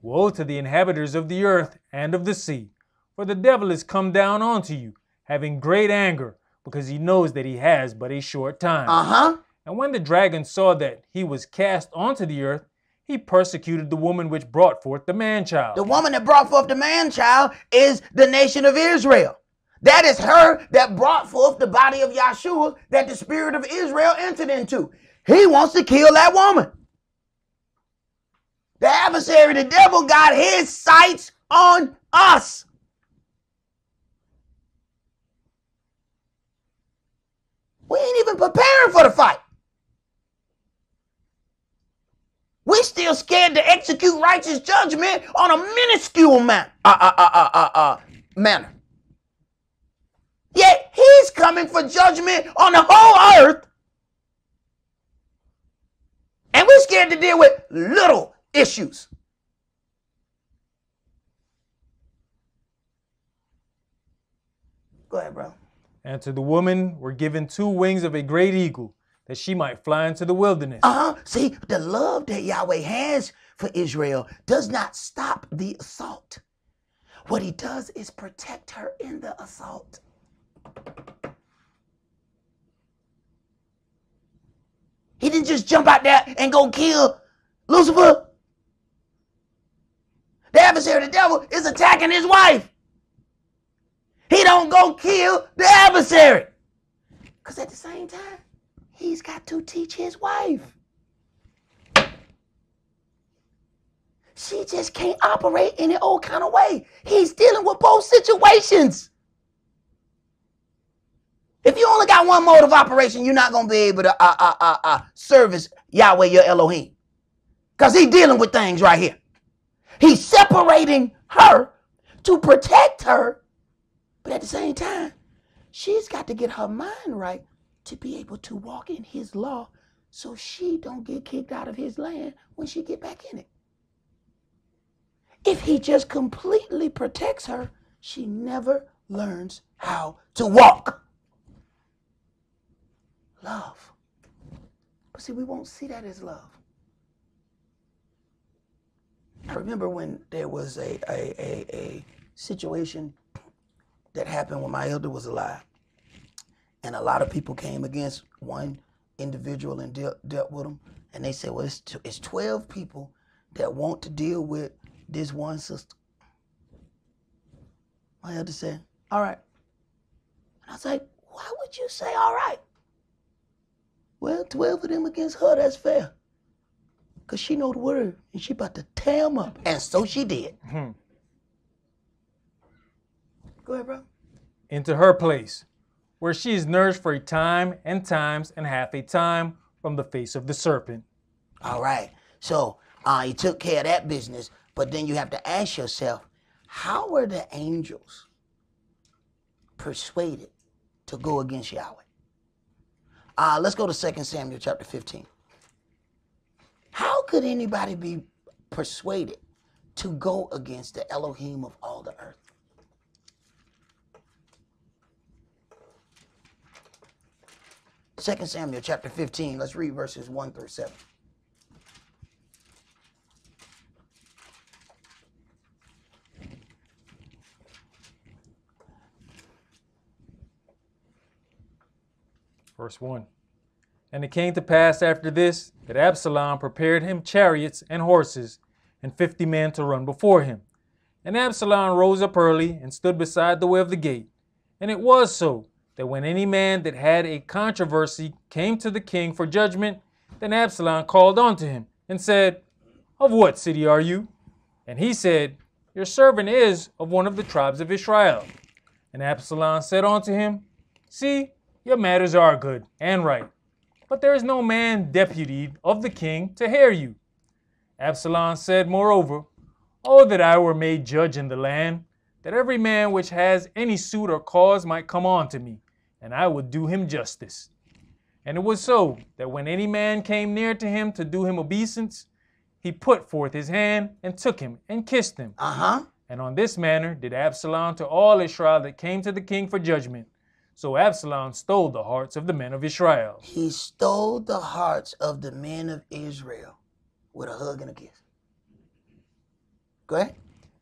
Woe to the inhabitants of the earth and of the sea, for the devil is come down unto you, having great anger, because he knows that he has but a short time. And when the dragon saw that he was cast onto the earth, he persecuted the woman which brought forth the man-child. The woman that brought forth the man-child is the nation of Israel. That is her that brought forth the body of Yahshua that the spirit of Israel entered into. He wants to kill that woman. The adversary, the devil, got his sights on us. We ain't even preparing for the fight. We still scared to execute righteous judgment on a minuscule manner. Yet he's coming for judgment on the whole earth. And we're scared to deal with little issues. Go ahead, bro. And to the woman were given 2 wings of a great eagle, that she might fly into the wilderness. See, the love that Yahweh has for Israel does not stop the assault. What he does is protect her in the assault. He didn't just jump out there and go kill Lucifer. The adversary of the devil is attacking his wife. He don't go kill the adversary. Because at the same time, he's got to teach his wife. She just can't operate any old kind of way. He's dealing with both situations. If you only got one mode of operation, you're not going to be able to service Yahweh your Elohim. Because he's dealing with things right here. He's separating her to protect her. But at the same time, she's got to get her mind right to be able to walk in his law so she don't get kicked out of his land when she get back in it. If he just completely protects her, she never learns how to walk. Love. But see, we won't see that as love. I remember when there was a situation that happened when my elder was alive. And a lot of people came against one individual and dealt with him. And they said, well, it's 12 people that want to deal with this one sister. My elder said, all right. And I was like, why would you say all right? Well, 12 of them against her, that's fair. Because she know the word, and she about to tear them up. And so she did. Go ahead, bro. Into her place, where she is nourished for a time and times and half a time from the face of the serpent. All right. So he took care of that business, but then you have to ask yourself, how were the angels persuaded to go against Yahweh? Let's go to 2 Samuel chapter 15. How could anybody be persuaded to go against the Elohim of all the earth? Second Samuel chapter 15, let's read verses 1 through 7. Verse 1. And it came to pass after this that Absalom prepared him chariots and horses and 50 men to run before him. And Absalom rose up early and stood beside the way of the gate. And it was so that when any man that had a controversy came to the king for judgment, then Absalom called unto him and said, Of what city are you? And he said, Your servant is of one of the tribes of Israel. And Absalom said unto him, See, your matters are good and right, but there is no man deputied of the king to hear you. Absalom said, moreover, Oh, that I were made judge in the land, that every man which has any suit or cause might come unto me, and I would do him justice. And it was so, that when any man came near to him to do him obeisance, he put forth his hand and took him and kissed him. And on this manner did Absalom to all Israel that came to the king for judgment. So Absalom stole the hearts of the men of Israel. He stole the hearts of the men of Israel with a hug and a kiss. Go ahead.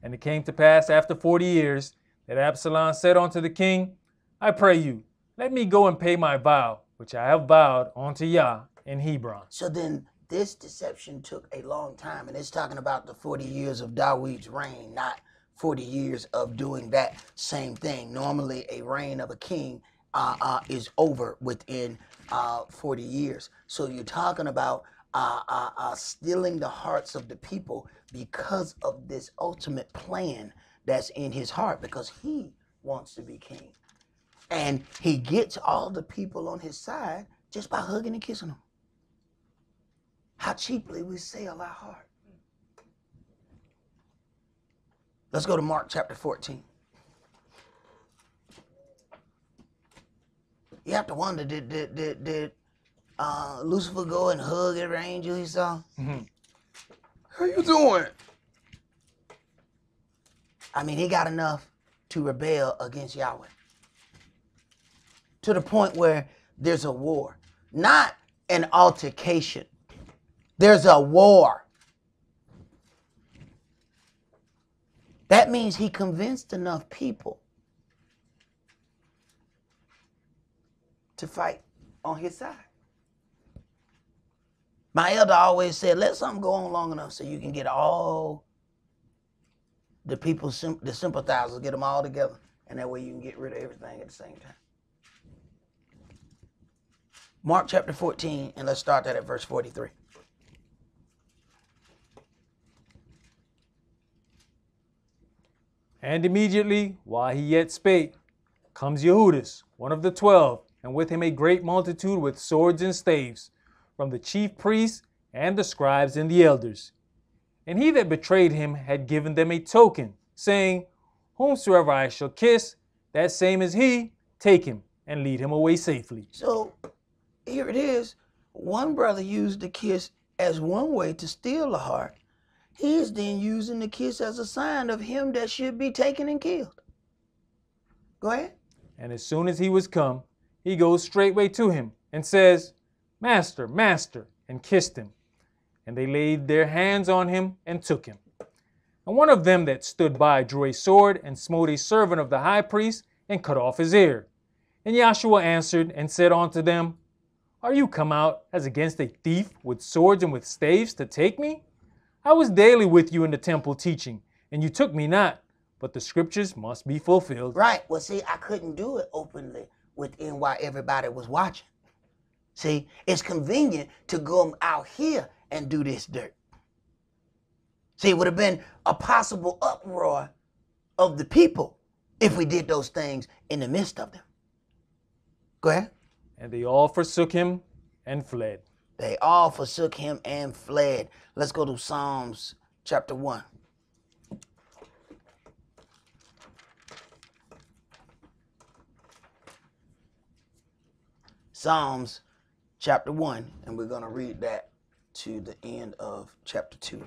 And it came to pass after 40 years that Absalom said unto the king, I pray you, let me go and pay my vow, which I have vowed unto Yah in Hebron. So then this deception took a long time, and it's talking about the 40 years of David's reign, not 40 years of doing that same thing. Normally, a reign of a king is over within 40 years. So you're talking about stealing the hearts of the people because of this ultimate plan that's in his heart, because he wants to be king. And he gets all the people on his side just by hugging and kissing them. How cheaply we sell our heart. Let's go to Mark chapter 14. You have to wonder, did Lucifer go and hug every angel he saw? How you doing? I mean, he got enough to rebel against Yahweh. To the point where there's a war. Not an altercation. There's a war. That means he convinced enough people to fight on his side. My elder always said, let something go on long enough so you can get all the people, the sympathizers, get them all together. And that way you can get rid of everything at the same time. Mark chapter 14, and let's start that at verse 43. And immediately, while he yet spake, comes Jehudas, one of the 12, and with him a great multitude with swords and staves, from the chief priests and the scribes and the elders. And he that betrayed him had given them a token, saying, Whomsoever I shall kiss, that same is he, take him and lead him away safely. So here it is. One brother used the kiss as one way to steal the heart. He is then using the kiss as a sign of him that should be taken and killed. Go ahead. And as soon as he was come, he goes straightway to him and says, Master, Master, and kissed him. And they laid their hands on him and took him. And one of them that stood by drew a sword and smote a servant of the high priest and cut off his ear. And Joshua answered and said unto them, Are you come out as against a thief with swords and with staves to take me? I was daily with you in the temple teaching, and you took me not, but the scriptures must be fulfilled. Right. Well, see, I couldn't do it openly within while everybody was watching. See, it's convenient to go out here and do this dirt. See, it would have been a possible uproar of the people if we did those things in the midst of them. Go ahead. And they all forsook him and fled. They all forsook him and fled. Let's go to Psalms chapter 1. Psalms chapter 1, and we're going to read that to the end of chapter 2.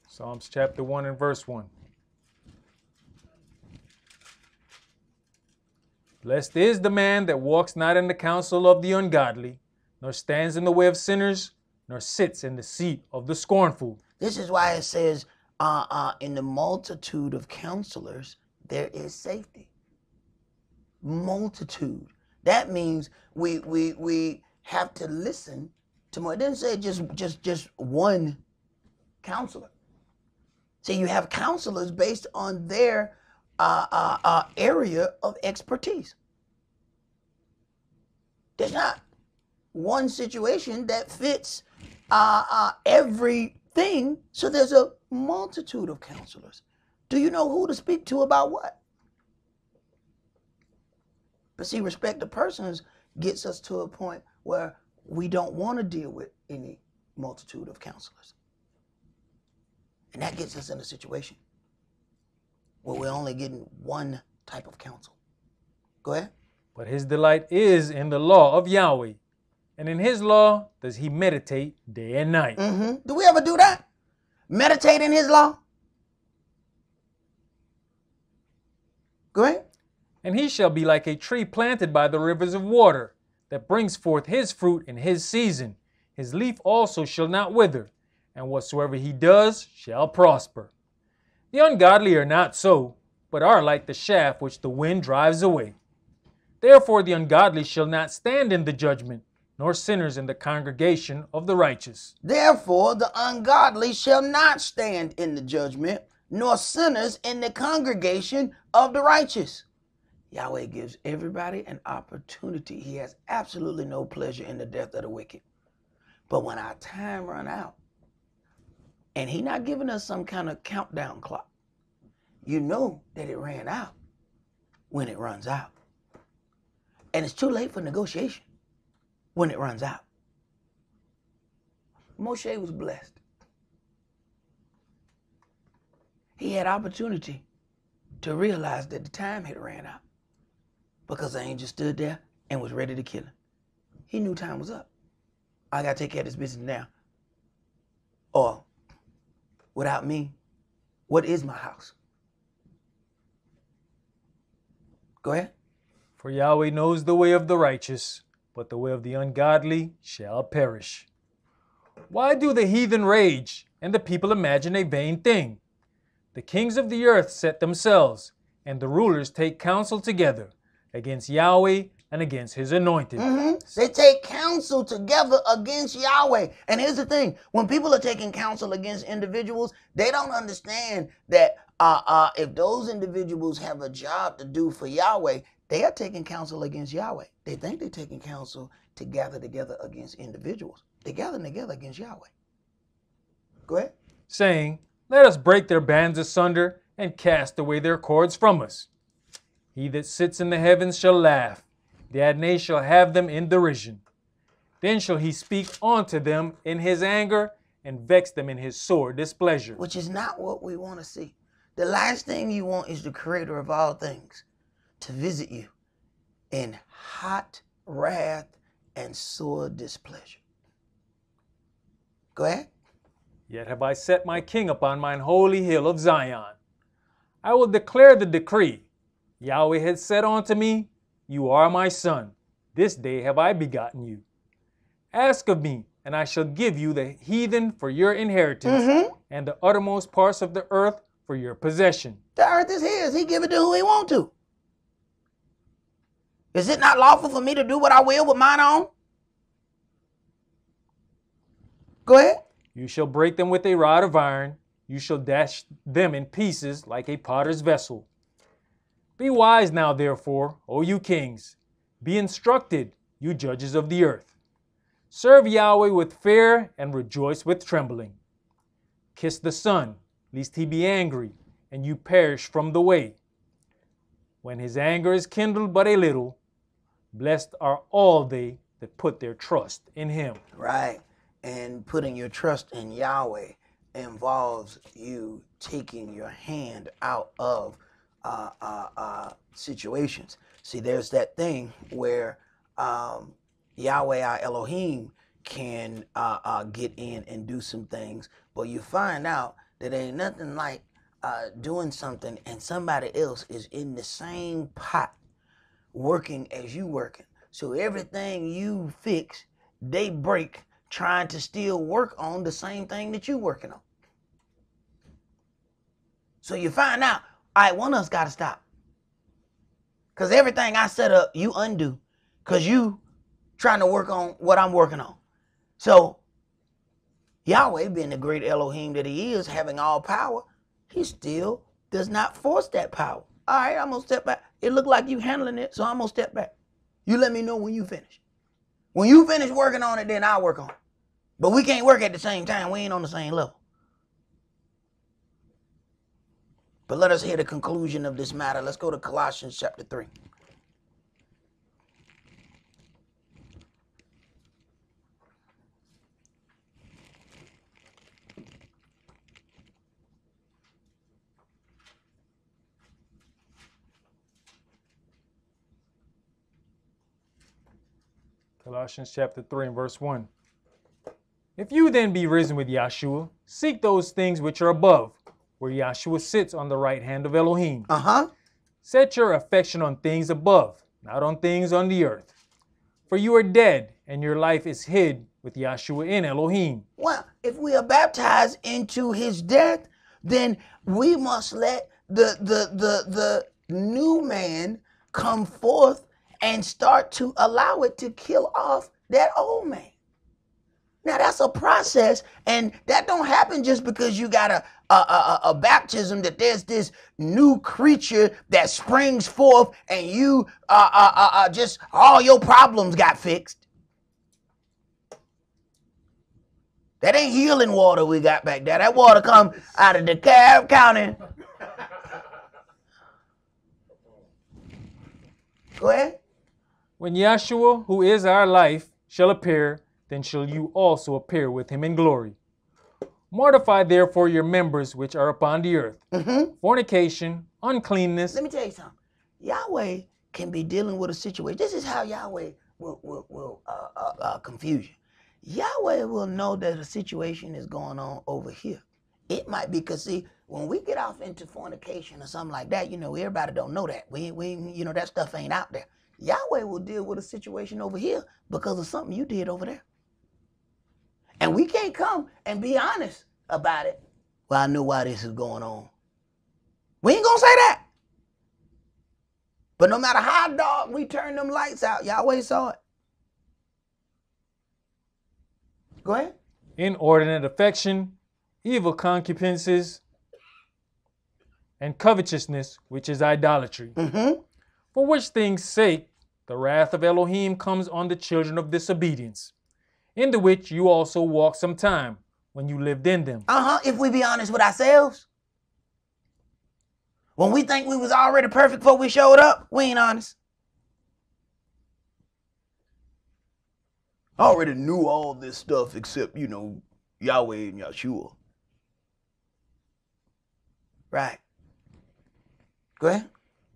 Psalms chapter 1 and verse 1. Blessed is the man that walks not in the counsel of the ungodly, nor stands in the way of sinners, nor sits in the seat of the scornful. This is why it says, in the multitude of counselors, there is safety. Multitude. That means we have to listen to more. It didn't say just one counselor. See, you have counselors based on their area of expertise. There's not one situation that fits everything, so there's a multitude of counselors. Do you know who to speak to about what? But see, respect of persons gets us to a point where we don't want to deal with any multitude of counselors. And that gets us in a situation where we're only getting one type of counsel. Go ahead. But his delight is in the law of Yahweh, and in his law does he meditate day and night. Do we ever do that? Meditate in his law? Go ahead. And he shall be like a tree planted by the rivers of water, that brings forth his fruit in his season. His leaf also shall not wither, and whatsoever he does shall prosper. The ungodly are not so, but are like the shaft which the wind drives away. Therefore the ungodly shall not stand in the judgment, nor sinners in the congregation of the righteous. Therefore the ungodly shall not stand in the judgment, nor sinners in the congregation of the righteous. Yahweh gives everybody an opportunity. He has absolutely no pleasure in the death of the wicked. But when our time run out, and he not giving us some kind of countdown clock, you know that it ran out when it runs out. And it's too late for negotiation when it runs out. Moshe was blessed. He had opportunity to realize that the time had ran out because the angel stood there and was ready to kill him. He knew time was up. I got to take care of this business now. Or, without me, what is my house? Go ahead. For Yahweh knows the way of the righteous, but the way of the ungodly shall perish. Why do the heathen rage, and the people imagine a vain thing? The kings of the earth set themselves, and the rulers take counsel together against Yahweh and against his anointed. They take counsel together against Yahweh. And here's the thing. When people are taking counsel against individuals, they don't understand that if those individuals have a job to do for Yahweh, they are taking counsel against Yahweh. They think they're taking counsel to gather together against individuals. They're gathering together against Yahweh. Go ahead. Saying, let us break their bands asunder and cast away their cords from us. He that sits in the heavens shall laugh, the Adonai shall have them in derision. Then shall he speak unto them in his anger, and vex them in his sore displeasure. Which is not what we want to see. The last thing you want is the creator of all things to visit you in hot wrath and sore displeasure. Go ahead. Yet have I set my king upon mine holy hill of Zion. I will declare the decree. Yahweh had said unto me, You are my son. This day have I begotten you. Ask of me, and I shall give you the heathen for your inheritance, and the uttermost parts of the earth for your possession. The earth is his. He give it to who he want to. Is it not lawful for me to do what I will with mine own? Go ahead. You shall break them with a rod of iron. You shall dash them in pieces like a potter's vessel. Be wise now, therefore, O you kings. Be instructed, you judges of the earth. Serve Yahweh with fear and rejoice with trembling. Kiss the Son, lest he be angry, and you perish from the way. When his anger is kindled but a little, blessed are all they that put their trust in him. Right. And putting your trust in Yahweh involves you taking your hand out of situations. See, there's that thing where Yahweh, our Elohim, can get in and do some things, but you find out that ain't nothing like doing something and somebody else is in the same pot working as you working. So everything you fix, they break, trying to still work on the same thing that you working on. So you find out, all right, one of us got to stop. Because everything I set up, you undo. Because you trying to work on what I'm working on. So Yahweh, being the great Elohim that he is, having all power, he still does not force that power. All right, I'm going to step back. It looked like you handling it, so I'm going to step back. You let me know when you finish. When you finish working on it, then I'll work on it. But we can't work at the same time. We ain't on the same level. But let us hear the conclusion of this matter. Let's go to Colossians Chapter 3. Colossians chapter 3 and verse 1. If you then be risen with Yahshua, seek those things which are above, where Yahshua sits on the right hand of Elohim. Set your affection on things above, not on things on the earth. For you are dead, and your life is hid with Yahshua in Elohim. Well, if we are baptized into his death, then we must let the new man come forth and start to allow it to kill off that old man. Now that's a process, and that don't happen just because you got a baptism, that there's this new creature that springs forth and you just all your problems got fixed. That ain't healing water we got back there. That water come out of DeKalb County. Go ahead. When Yahshua, who is our life, shall appear, then shall you also appear with him in glory. Mortify therefore your members which are upon the earth. Fornication, uncleanness. Let me tell you something. Yahweh can be dealing with a situation. This is how Yahweh will confuse you. Yahweh will know that a situation is going on over here. It might be because, see, when we get off into fornication or something like that, everybody don't know that. We that stuff ain't out there. Yahweh will deal with a situation over here because of something you did over there. And we can't come and be honest about it. Well, I know why this is going on. We ain't gonna say that. But no matter how dark we turn them lights out, Yahweh saw it. Go ahead. Inordinate affection, evil concupiscences, and covetousness, which is idolatry. For which things' sake the wrath of Elohim comes on the children of disobedience, in the which you also walked some time when you lived in them. If we be honest with ourselves. When we think we was already perfect before we showed up, we ain't honest. I already knew all this stuff except, Yahweh and Yahshua. Right. Go ahead.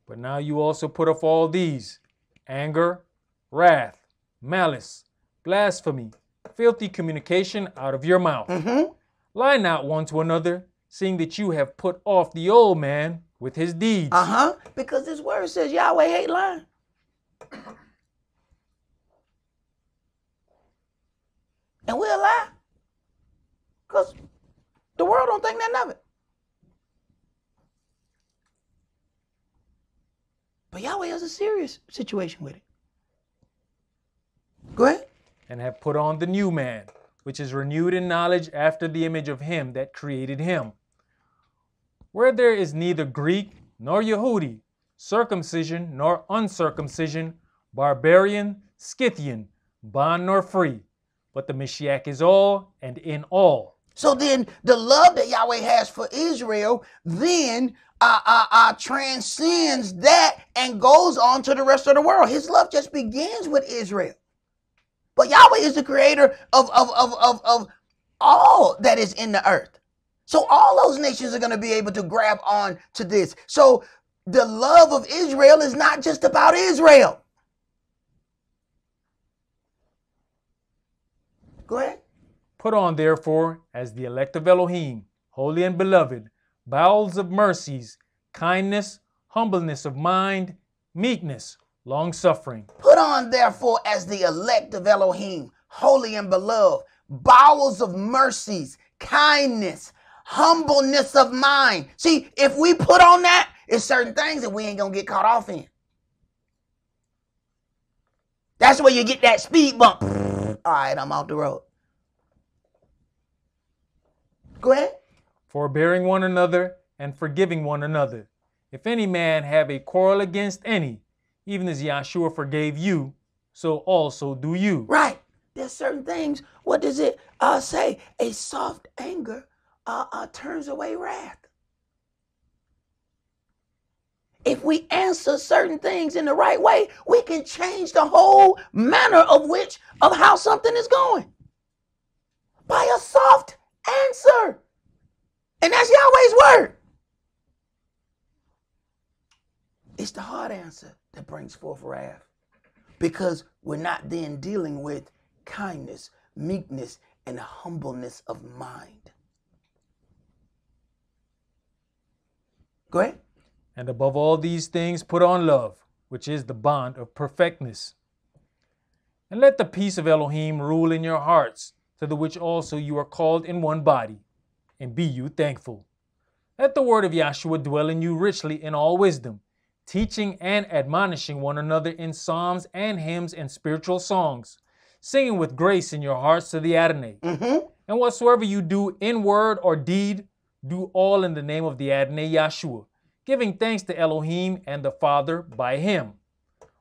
But now you also put off all these: anger, wrath, malice, blasphemy, filthy communication out of your mouth. Lie not one to another, seeing that you have put off the old man with his deeds. Because this word says Yahweh hate lying. And we'll lie. Because the world don't think nothing of it. But Yahweh has a serious situation with it. Go ahead. And have put on the new man, which is renewed in knowledge after the image of him that created him. Where there is neither Greek nor Yehudi, circumcision nor uncircumcision, barbarian, Scythian, bond nor free, but the Mashiach is all and in all. So then the love that Yahweh has for Israel then transcends that and goes on to the rest of the world. His love just begins with Israel. But Yahweh is the creator of all that is in the earth. So all those nations are going to be able to grab on to this. So the love of Israel is not just about Israel. Go ahead. Put on, therefore, as the elect of Elohim, holy and beloved, bowels of mercies, kindness, humbleness of mind, meekness, long-suffering. Put on, therefore, as the elect of Elohim, holy and beloved, bowels of mercies, kindness, humbleness of mind. See, if we put on that, it's certain things that we ain't going to get caught off in. That's where you get that speed bump. All right, I'm off the road. Go ahead. Forbearing one another and forgiving one another. If any man have a quarrel against any, even as Yahshua forgave you, so also do you. Right. There's certain things. What does it say? A soft anger turns away wrath. If we answer certain things in the right way, we can change the whole manner of how something is going. By a soft answer. And that's Yahweh's word. It's the hard answer that brings forth wrath. Because we're not then dealing with kindness, meekness, and humbleness of mind. Go ahead. And above all these things put on love, which is the bond of perfectness. And let the peace of Elohim rule in your hearts, to the which also you are called in one body, and be you thankful. Let the word of Yahshua dwell in you richly in all wisdom, teaching and admonishing one another in psalms and hymns and spiritual songs, singing with grace in your hearts to the Adonai. And whatsoever you do in word or deed, do all in the name of the Adonai Yahshua, giving thanks to Elohim and the Father by him.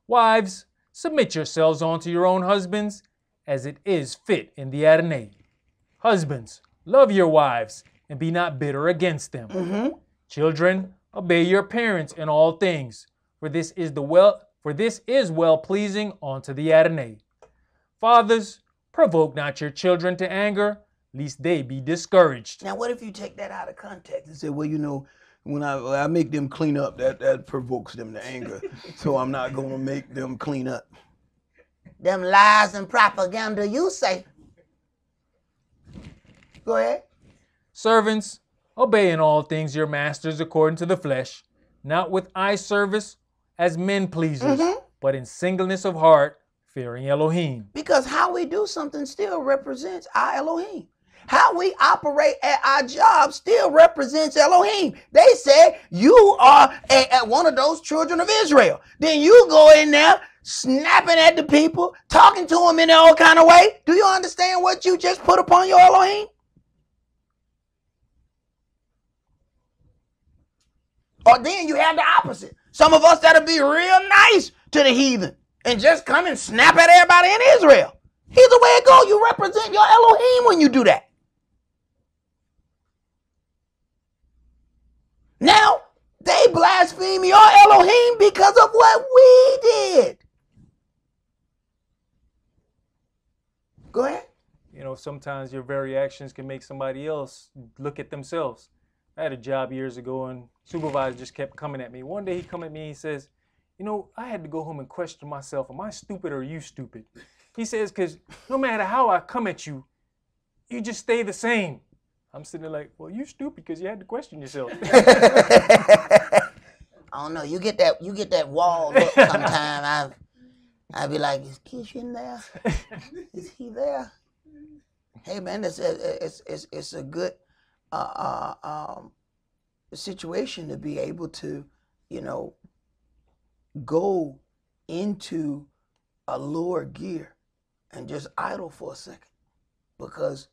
Wives, submit yourselves unto your own husbands, as it is fit in the Adonai. Husbands, love your wives, and be not bitter against them. Children, obey your parents in all things, for this is well pleasing unto the Adonai. Fathers, provoke not your children to anger, lest they be discouraged. Now, what if you take that out of context and say, well, when I make them clean up, that provokes them to anger, so I'm not going to make them clean up. Them lies and propaganda, you say. Go ahead. Servants, obey in all things your masters according to the flesh, not with eye service as men pleasers, but in singleness of heart, fearing Elohim. Because how we do something still represents our Elohim. How we operate at our job still represents Elohim. They said you are one of those children of Israel. Then you go in there snapping at the people, talking to them in all kind of way. Do you understand what you just put upon your Elohim? Or then you have the opposite. Some of us that'll be real nice to the heathen and just come and snap at everybody in Israel. Either way it goes, you represent your Elohim when you do that. Now, they blaspheme your Elohim because of what we did. Go ahead. You know, sometimes your very actions can make somebody else look at themselves. I had a job years ago and supervisor just kept coming at me. One day he come at me and he says, you know, I had to go home and question myself. Am I stupid or are you stupid? He says, because no matter how I come at you, you just stay the same. I'm sitting there like, well, you stupid because you had to question yourself. I don't know. You get that wall look sometime. I'd be like, is Kish in there? Is he there? Hey man, it's a good situation to be able to, you know, go into a lower gear and just idle for a second, because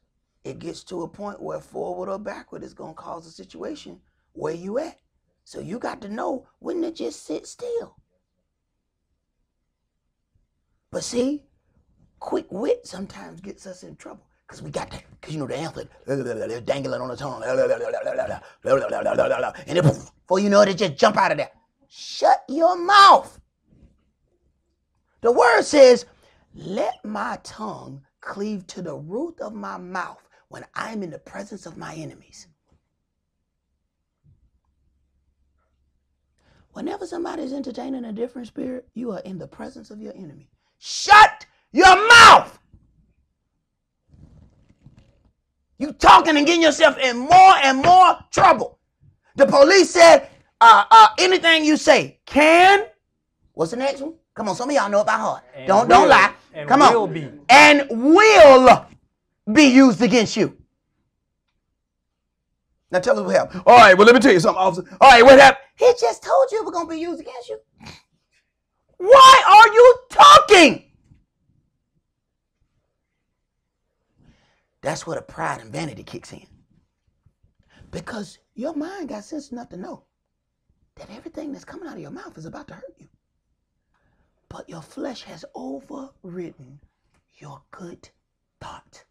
it gets to a point where forward or backward is going to cause a situation where you at. So you got to know when to just sit still. But see, quick wit sometimes gets us in trouble because we got that, because you know the antler, they're dangling on the tongue, and then before you know it, it just jump out of there. Shut your mouth. The word says, let my tongue cleave to the roof of my mouth when I'm in the presence of my enemies. Whenever somebody's entertaining a different spirit, you are in the presence of your enemy. Shut your mouth. You talking and getting yourself in more and more trouble. The police said, anything you say can. What's the next one? Come on, some of y'all know it by heart. Don't lie. Come on. And will be used against you. Now tell us what happened. All right, well, let me tell you something, officer. All right, what happened? He just told you it was going to be used against you. Why are you talking? That's where the pride and vanity kicks in. Because your mind got sense enough to know that everything that's coming out of your mouth is about to hurt you. But your flesh has overridden your good thought.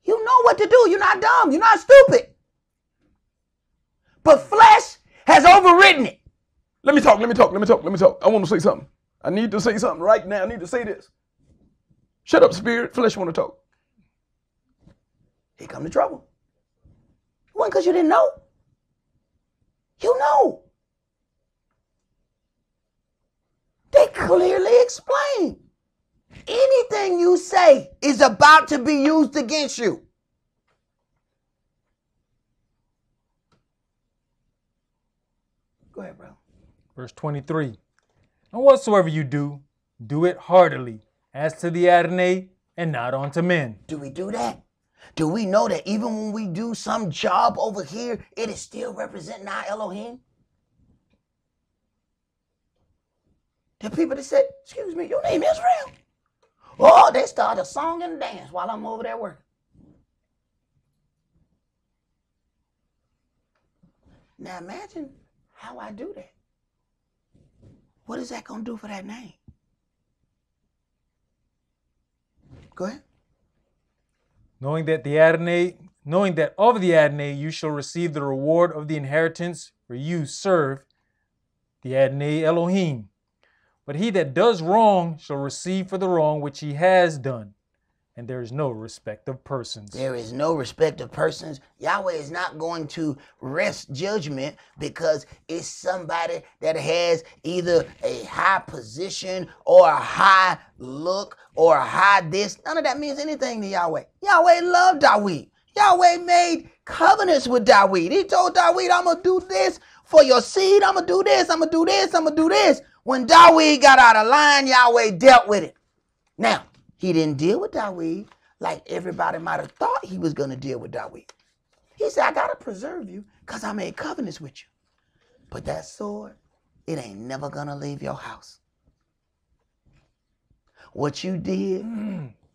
You know what to do. You're not dumb. You're not stupid. But flesh has overridden it. Let me talk. I want to say something. I need to say something right now. I need to say this. Shut up, spirit. Flesh want to talk. Here come the trouble. It wasn't because you didn't know. You know. They clearly explain. Anything you say is about to be used against you. Go ahead, bro. Verse 23. And whatsoever you do, do it heartily, as to the Adonai, and not unto men. Do we do that? Do we know that even when we do some job over here, it is still representing our Elohim? The people that said, excuse me, your name is Israel. Oh, they start a song and dance while I'm over there working. Now imagine how I do that. What is that going to do for that name? Go ahead. Knowing that of the Adonai you shall receive the reward of the inheritance, for you serve the Adonai Elohim. But he that does wrong shall receive for the wrong which he has done. And there is no respect of persons. There is no respect of persons. Yahweh is not going to rest judgment because it's somebody that has either a high position or a high look or a high this. None of that means anything to Yahweh. Yahweh loved Dawid. Yahweh made covenants with Dawid. He told Dawid, I'm going to do this for your seed. I'm going to do this. I'm going to do this. I'm going to do this. When Dawid got out of line, Yahweh dealt with it. Now, he didn't deal with Dawid like everybody might have thought he was going to deal with Dawid. He said, I got to preserve you because I made covenants with you. But that sword, it ain't never going to leave your house. What you did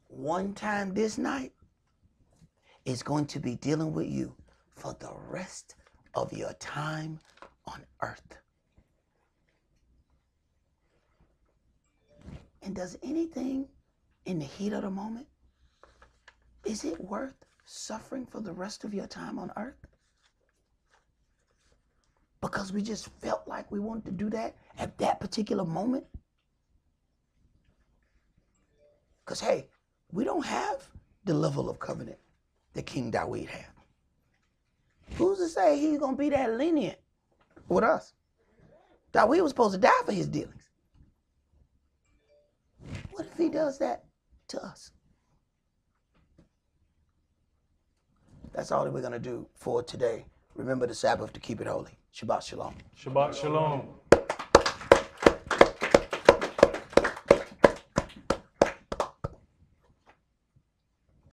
one time this night is going to be dealing with you for the rest of your time on earth. And does anything in the heat of the moment, is it worth suffering for the rest of your time on earth? because we just felt like we wanted to do that at that particular moment? Because, hey, we don't have the level of covenant that King Dawid had. Who's to say he's going to be that lenient with us? Dawid was supposed to die for his dealings. What if he does that to us? That's all that we're going to do for today. Remember the Sabbath to keep it holy. Shabbat shalom. Shabbat shalom.